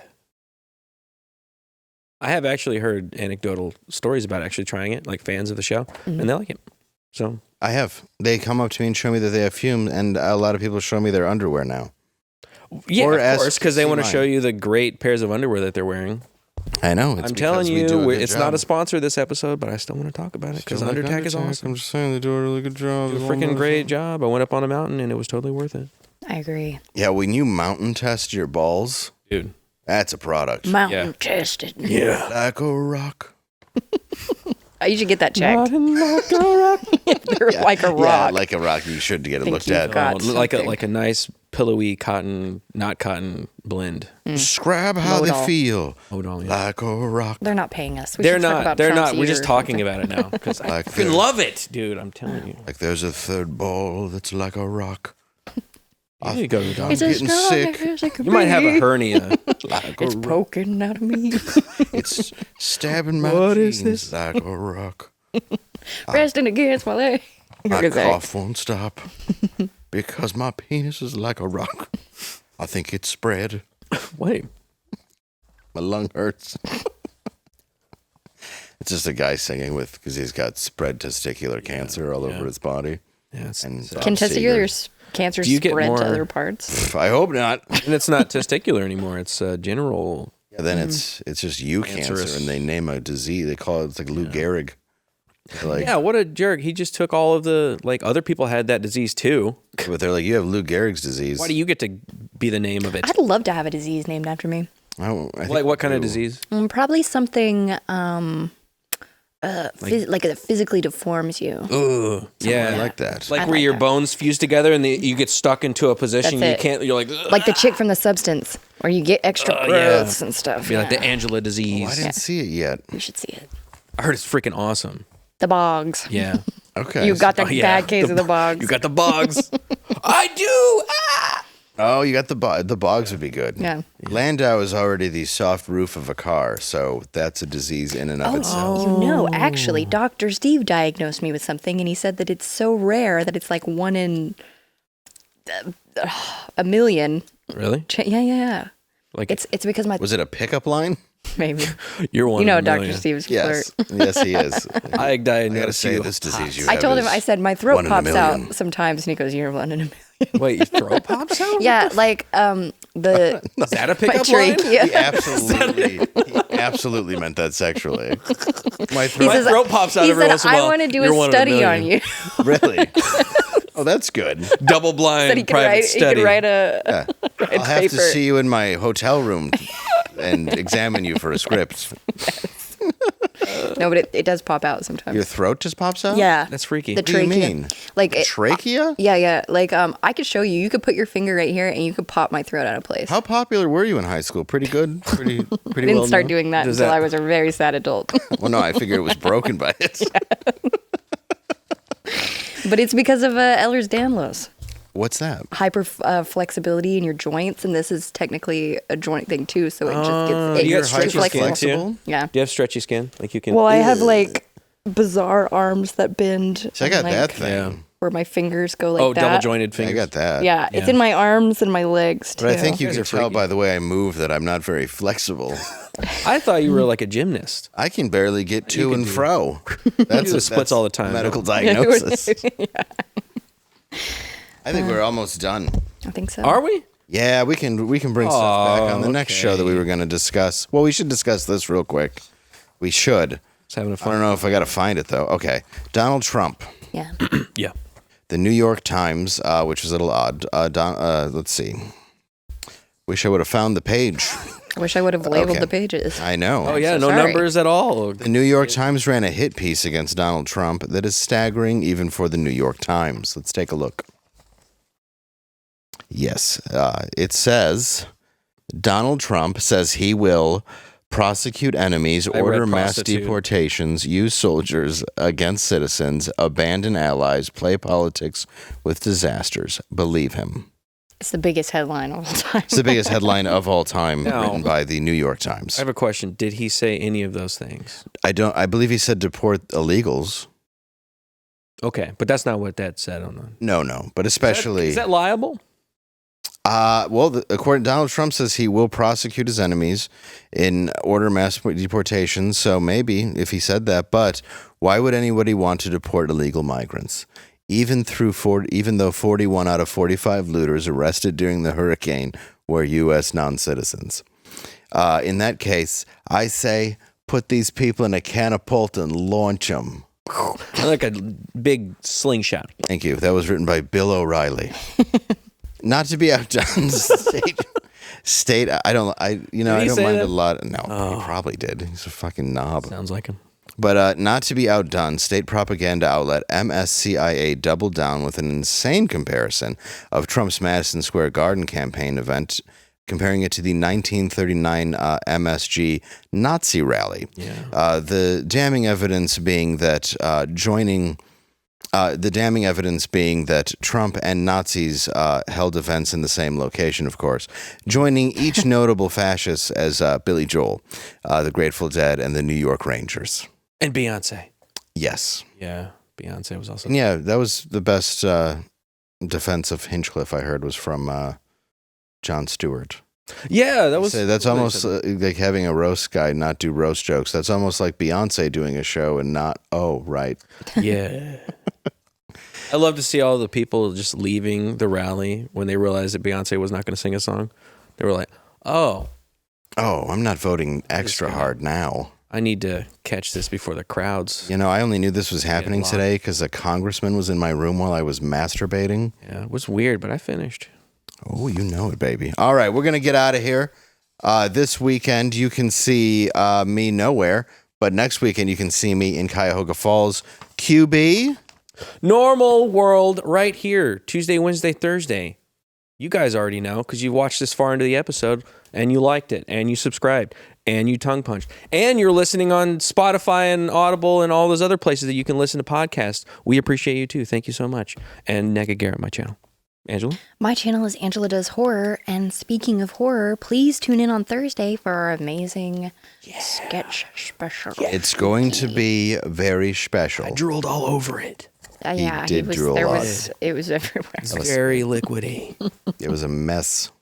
[SPEAKER 2] I have actually heard anecdotal stories about actually trying it, like fans of the show, and they like it. So
[SPEAKER 1] I have. They come up to me and show me that they have Fume, and a lot of people show me their underwear now.
[SPEAKER 2] Yeah,
[SPEAKER 1] Or
[SPEAKER 2] of course, because they want to
[SPEAKER 1] mine.
[SPEAKER 2] show you the great pairs of underwear that they're wearing.
[SPEAKER 1] I know.
[SPEAKER 2] I'm telling you, it's not a sponsor this episode, but I still want to talk about it because Undertag is awesome.
[SPEAKER 1] I'm just saying they do a really good job.
[SPEAKER 2] Do a freaking great job. I went up on a mountain and it was totally worth it.
[SPEAKER 3] I agree.
[SPEAKER 1] Yeah, when you mountain test your balls,
[SPEAKER 2] dude,
[SPEAKER 1] that's a product.
[SPEAKER 3] Mountain tested.
[SPEAKER 1] Yeah, like a rock.
[SPEAKER 3] You should get that checked.
[SPEAKER 2] Like a rock.
[SPEAKER 3] They're like a rock.
[SPEAKER 1] Yeah, like a rock. You should get it looked at.
[SPEAKER 2] Like a nice pillowy cotton, not cotton blend.
[SPEAKER 1] Describe how
[SPEAKER 3] Modal.
[SPEAKER 1] they feel.
[SPEAKER 2] Modal, yeah.
[SPEAKER 1] Like a rock.
[SPEAKER 3] They're not paying us.
[SPEAKER 2] They're not. We're just talking about it now because I
[SPEAKER 1] Like
[SPEAKER 2] freaking love it, dude. I'm telling you.
[SPEAKER 1] Like there's a third ball that's like a rock.
[SPEAKER 2] You need to go to the
[SPEAKER 1] I'm
[SPEAKER 2] doctor.
[SPEAKER 1] getting sick.
[SPEAKER 2] You might have a hernia.
[SPEAKER 3] It's poking out of me.
[SPEAKER 1] It's stabbing my
[SPEAKER 2] What is
[SPEAKER 1] jeans
[SPEAKER 2] this?
[SPEAKER 1] like a rock.
[SPEAKER 3] Resting against my leg.
[SPEAKER 1] My cough won't stop because my penis is like a rock. I think it's spread.
[SPEAKER 2] Wait.
[SPEAKER 1] My lung hurts. It's just a guy singing because he's got spread testicular cancer all over his body.
[SPEAKER 2] Yeah,
[SPEAKER 1] and
[SPEAKER 3] can testicular cancer spread to other parts?
[SPEAKER 1] I hope not.
[SPEAKER 2] And it's not testicular anymore. It's general.
[SPEAKER 1] Yeah, then it's just cancer, and they name a disease. They call it, it's like Lou Gehrig. Like,
[SPEAKER 2] yeah, what a jerk. He just took all of the, other people had that disease too.
[SPEAKER 1] But they're like, you have Lou Gehrig's disease.
[SPEAKER 2] Why do you get to be the name of it?
[SPEAKER 3] I'd love to have a disease named after me.
[SPEAKER 1] I think
[SPEAKER 2] like what kind of disease?
[SPEAKER 3] Probably something that physically deforms you.
[SPEAKER 2] Ugh. Yeah.
[SPEAKER 1] I like that.
[SPEAKER 2] Like where your bones fuse together and you get stuck into a position
[SPEAKER 3] That's
[SPEAKER 2] you
[SPEAKER 3] it.
[SPEAKER 2] can't, you're like, ugh.
[SPEAKER 3] Like the chick from The Substance, where you get extra growths and stuff.
[SPEAKER 2] Be like the Angela disease.
[SPEAKER 1] Oh, I didn't see it yet.
[SPEAKER 3] You should see it.
[SPEAKER 2] I heard it's freaking awesome.
[SPEAKER 3] The bogs.
[SPEAKER 2] Yeah.
[SPEAKER 1] Okay.
[SPEAKER 3] You got the bad case of the bogs.
[SPEAKER 2] You got the bogs. I do. Ah!
[SPEAKER 1] Oh, you got the bogs would be good.
[SPEAKER 3] Yeah.
[SPEAKER 1] Landau is already the soft roof of a car, so that's a disease in and of itself.
[SPEAKER 3] You know, actually, Dr. Steve diagnosed me with something, and he said that it's so rare that it's like 1 in a million.
[SPEAKER 2] Really?
[SPEAKER 3] Yeah.
[SPEAKER 2] Like
[SPEAKER 3] it's because my...
[SPEAKER 1] Was it a pickup line?
[SPEAKER 3] Maybe.
[SPEAKER 2] You're one.
[SPEAKER 3] You know,
[SPEAKER 2] in a
[SPEAKER 3] Dr.
[SPEAKER 2] million.
[SPEAKER 3] Steve's
[SPEAKER 1] Yes.
[SPEAKER 3] flirt.
[SPEAKER 1] Yes, he is.
[SPEAKER 2] I diagnosed
[SPEAKER 1] gotta say,
[SPEAKER 2] you.
[SPEAKER 1] this disease you
[SPEAKER 3] I
[SPEAKER 1] have
[SPEAKER 3] told him,
[SPEAKER 1] is
[SPEAKER 3] I said, my throat
[SPEAKER 1] 1 in a
[SPEAKER 3] pops
[SPEAKER 1] million.
[SPEAKER 3] out sometimes, and he goes, you're 1 in a million.
[SPEAKER 2] Wait, your throat pops out?
[SPEAKER 3] Yeah, like the
[SPEAKER 2] Is that a
[SPEAKER 3] my
[SPEAKER 2] pickup line?
[SPEAKER 3] trachea.
[SPEAKER 1] He absolutely meant that sexually. My throat.
[SPEAKER 2] My throat pops out
[SPEAKER 3] He
[SPEAKER 2] every
[SPEAKER 3] said,
[SPEAKER 2] once in a while.
[SPEAKER 3] I want to do
[SPEAKER 2] You're
[SPEAKER 3] a
[SPEAKER 2] 1 in a
[SPEAKER 3] study on
[SPEAKER 2] million.
[SPEAKER 3] you.
[SPEAKER 1] Really? Oh, that's good.
[SPEAKER 2] Double blind
[SPEAKER 3] Said he could
[SPEAKER 2] private
[SPEAKER 3] write,
[SPEAKER 2] study.
[SPEAKER 3] He could write a
[SPEAKER 1] Yeah.
[SPEAKER 3] write
[SPEAKER 1] I'll have
[SPEAKER 3] paper.
[SPEAKER 1] to see you in my hotel room and examine you for a script.
[SPEAKER 3] No, but it does pop out sometimes.
[SPEAKER 1] Your throat just pops out?
[SPEAKER 3] Yeah.
[SPEAKER 2] That's freaky.
[SPEAKER 3] The
[SPEAKER 1] What do you
[SPEAKER 3] trachea.
[SPEAKER 1] mean?
[SPEAKER 3] Like
[SPEAKER 1] Trachea?
[SPEAKER 3] Yeah. Like I could show you. You could put your finger right here, and you could pop my throat out of place.
[SPEAKER 1] How popular were you in high school? Pretty good? Pretty
[SPEAKER 3] I
[SPEAKER 1] well
[SPEAKER 3] didn't start
[SPEAKER 1] known?
[SPEAKER 3] doing that
[SPEAKER 2] Does
[SPEAKER 3] until
[SPEAKER 2] that-
[SPEAKER 3] I was a very sad adult.
[SPEAKER 1] Well, no, I figured it was broken by it.
[SPEAKER 3] But it's because of Ehlers-Danlos.
[SPEAKER 1] What's that?
[SPEAKER 3] Hyper flexibility in your joints, and this is technically a joint thing too. So it just gets
[SPEAKER 2] you got
[SPEAKER 3] too
[SPEAKER 2] stretchy skin
[SPEAKER 3] flexible.
[SPEAKER 2] too?
[SPEAKER 3] Yeah.
[SPEAKER 2] Do you have stretchy skin? Like you can.
[SPEAKER 3] Well, I have like bizarre arms that bend.
[SPEAKER 1] See, I got
[SPEAKER 3] and,
[SPEAKER 1] that
[SPEAKER 3] like,
[SPEAKER 1] thing.
[SPEAKER 2] Yeah.
[SPEAKER 3] where my fingers go like
[SPEAKER 2] Oh,
[SPEAKER 3] that.
[SPEAKER 2] double jointed
[SPEAKER 1] I
[SPEAKER 2] fingers.
[SPEAKER 1] got that.
[SPEAKER 3] Yeah, it's in my arms and my legs too.
[SPEAKER 1] But I think you
[SPEAKER 2] Those
[SPEAKER 1] can
[SPEAKER 2] are
[SPEAKER 1] tell
[SPEAKER 2] freaky.
[SPEAKER 1] by the way I move that I'm not very flexible.
[SPEAKER 2] I thought you were like a gymnast.
[SPEAKER 1] I can barely get to and fro. That's
[SPEAKER 2] do the splits all the time,
[SPEAKER 1] Medical
[SPEAKER 2] though.
[SPEAKER 1] diagnosis. I think we're almost done.
[SPEAKER 3] I think so.
[SPEAKER 2] Are we?
[SPEAKER 1] Yeah, we can bring stuff back on the next show that we
[SPEAKER 2] okay.
[SPEAKER 1] were going to discuss. Well, we should discuss this real quick. We should.
[SPEAKER 2] Just having a
[SPEAKER 1] I
[SPEAKER 2] fun.
[SPEAKER 1] don't know if I got to find it though. Okay, Donald Trump.
[SPEAKER 3] Yeah.
[SPEAKER 2] Yeah.
[SPEAKER 1] The New York Times, which is a little odd. Let's see. Wish I would have found the page.
[SPEAKER 3] I wish I would have labeled
[SPEAKER 1] Okay.
[SPEAKER 3] the pages.
[SPEAKER 1] I know.
[SPEAKER 2] Oh yeah,
[SPEAKER 3] so
[SPEAKER 2] no
[SPEAKER 3] sorry.
[SPEAKER 2] numbers at all.
[SPEAKER 1] The New York Times ran a hit piece against Donald Trump that is staggering even for the New York Times. Let's take a look. Yes, it says Donald Trump says he will prosecute enemies,
[SPEAKER 2] I read
[SPEAKER 1] order mass
[SPEAKER 2] prostitute.
[SPEAKER 1] deportations, use soldiers against citizens, abandon allies, play politics with disasters. Believe him.
[SPEAKER 3] It's the biggest headline of all time.
[SPEAKER 1] It's the biggest headline of all time
[SPEAKER 2] No.
[SPEAKER 1] written by the New York Times.
[SPEAKER 2] I have a question. Did he say any of those things?
[SPEAKER 1] I believe he said deport illegals.
[SPEAKER 2] Okay, but that's not what that said on the.
[SPEAKER 1] No, but especially
[SPEAKER 2] Is that liable?
[SPEAKER 1] According Donald Trump says he will prosecute his enemies in order mass deportations. So maybe if he said that, but why would anybody want to deport illegal migrants? Even though 41 out of 45 looters arrested during the hurricane were U.S. non-citizens. In that case, I say put these people in a catapult and launch them.
[SPEAKER 2] Like a big slingshot.
[SPEAKER 1] Thank you. That was written by Bill O'Reilly. Not to be outdone, state. I don't mind that? A lot. No, he probably did. He's a fucking knob.
[SPEAKER 2] Sounds like him.
[SPEAKER 1] But not to be outdone, state propaganda outlet MSCIA doubled down with an insane comparison of Trump's Madison Square Garden campaign event, comparing it to the 1939 MSG Nazi rally.
[SPEAKER 2] Yeah.
[SPEAKER 1] The damning evidence being that Trump and Nazis held events in the same location, of course, joining each notable fascist as Billy Joel, the Grateful Dead, and the New York Rangers.
[SPEAKER 2] And Beyonce.
[SPEAKER 1] Yes.
[SPEAKER 2] Yeah, Beyonce was also.
[SPEAKER 1] Yeah, that was the best defense of Hinchcliffe I heard was from Jon Stewart.
[SPEAKER 2] Yeah, that was.
[SPEAKER 1] That's almost like having a roast guy not do roast jokes. That's almost like Beyonce doing a show and not, right.
[SPEAKER 2] Yeah. I love to see all the people just leaving the rally when they realized that Beyonce was not going to sing a song. They were like, oh,
[SPEAKER 1] I'm not voting extra hard now.
[SPEAKER 2] I need to catch this before the crowds.
[SPEAKER 1] I only knew this was happening today because a congressman was in my room while I was masturbating.
[SPEAKER 2] Yeah, it was weird, but I finished.
[SPEAKER 1] Oh, you know it, baby. All right, we're going to get out of here. This weekend, you can see me nowhere, but next weekend, you can see me in Cuyahoga Falls. QB?
[SPEAKER 2] Normal world right here, Tuesday, Wednesday, Thursday. You guys already know because you watched this far into the episode and you liked it and you subscribed and you tongue punched and you're listening on Spotify and Audible and all those other places that you can listen to podcasts. We appreciate you too. Thank you so much. And Nega Garrett, my channel. Angela?
[SPEAKER 3] My channel is Angela Does Horror. And speaking of horror, please tune in on Thursday for our amazing sketch special.
[SPEAKER 1] It's going to be very special.
[SPEAKER 2] I drooled all over it.
[SPEAKER 3] Yeah,
[SPEAKER 1] he did drool a lot.
[SPEAKER 3] It was everywhere.
[SPEAKER 2] It was very liquidy.
[SPEAKER 1] It was a mess.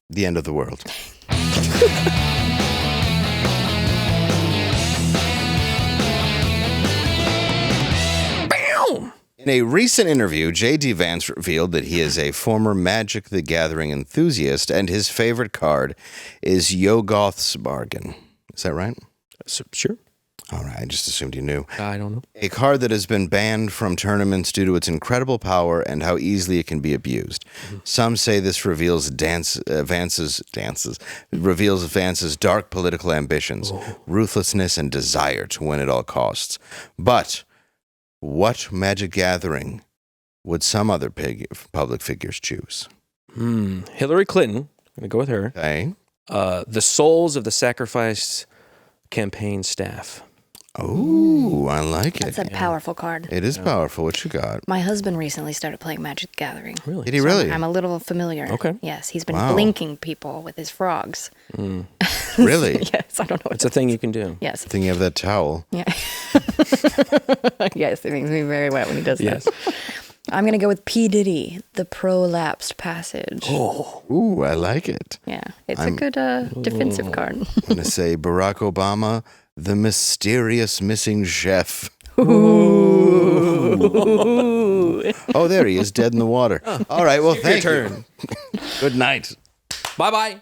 [SPEAKER 1] The end of the world.
[SPEAKER 2] Bam!
[SPEAKER 1] In a recent interview, J.D. Vance revealed that he is a former Magic the Gathering enthusiast and his favorite card is Yoggoth's Bargain. Is that right?
[SPEAKER 2] Sure.
[SPEAKER 1] All right, I just assumed you knew.
[SPEAKER 2] I don't know.
[SPEAKER 1] A card that has been banned from tournaments due to its incredible power and how easily it can be abused. Mm-hmm. Some say this reveals Vance's dark political ambitions, ruthlessness, and desire to win at all costs. But what Magic Gathering would some other public figures choose?
[SPEAKER 2] Hillary Clinton. I'm going to go with her.
[SPEAKER 1] Okay.
[SPEAKER 2] The Souls of the Sacrificed campaign staff.
[SPEAKER 1] Oh, I like it.
[SPEAKER 3] That's a powerful card.
[SPEAKER 1] It is powerful. What you got?
[SPEAKER 3] My husband recently started playing Magic the Gathering.
[SPEAKER 2] Really?
[SPEAKER 1] Did he really?
[SPEAKER 3] I'm a little familiar.
[SPEAKER 2] Okay.
[SPEAKER 3] Yes, he's been blinking people with his frogs.
[SPEAKER 1] Really?
[SPEAKER 3] Yes, I don't know.
[SPEAKER 2] It's a thing you can do.
[SPEAKER 3] Yes.
[SPEAKER 1] I think you have that towel.
[SPEAKER 3] Yeah. Yes, it makes me very wet when he does
[SPEAKER 2] Yes.
[SPEAKER 3] that. I'm going to go with P. Diddy, the Prolapsed Passage.
[SPEAKER 1] Ooh, I like it.
[SPEAKER 3] Yeah, it's a good defensive card.
[SPEAKER 1] I'm going to say Barack Obama, the Mysterious Missing Chef.
[SPEAKER 3] Ooh.
[SPEAKER 1] Oh, there he is, dead in the water. All right, well, thank you.
[SPEAKER 2] Your turn.
[SPEAKER 1] Good night.
[SPEAKER 2] Bye-bye.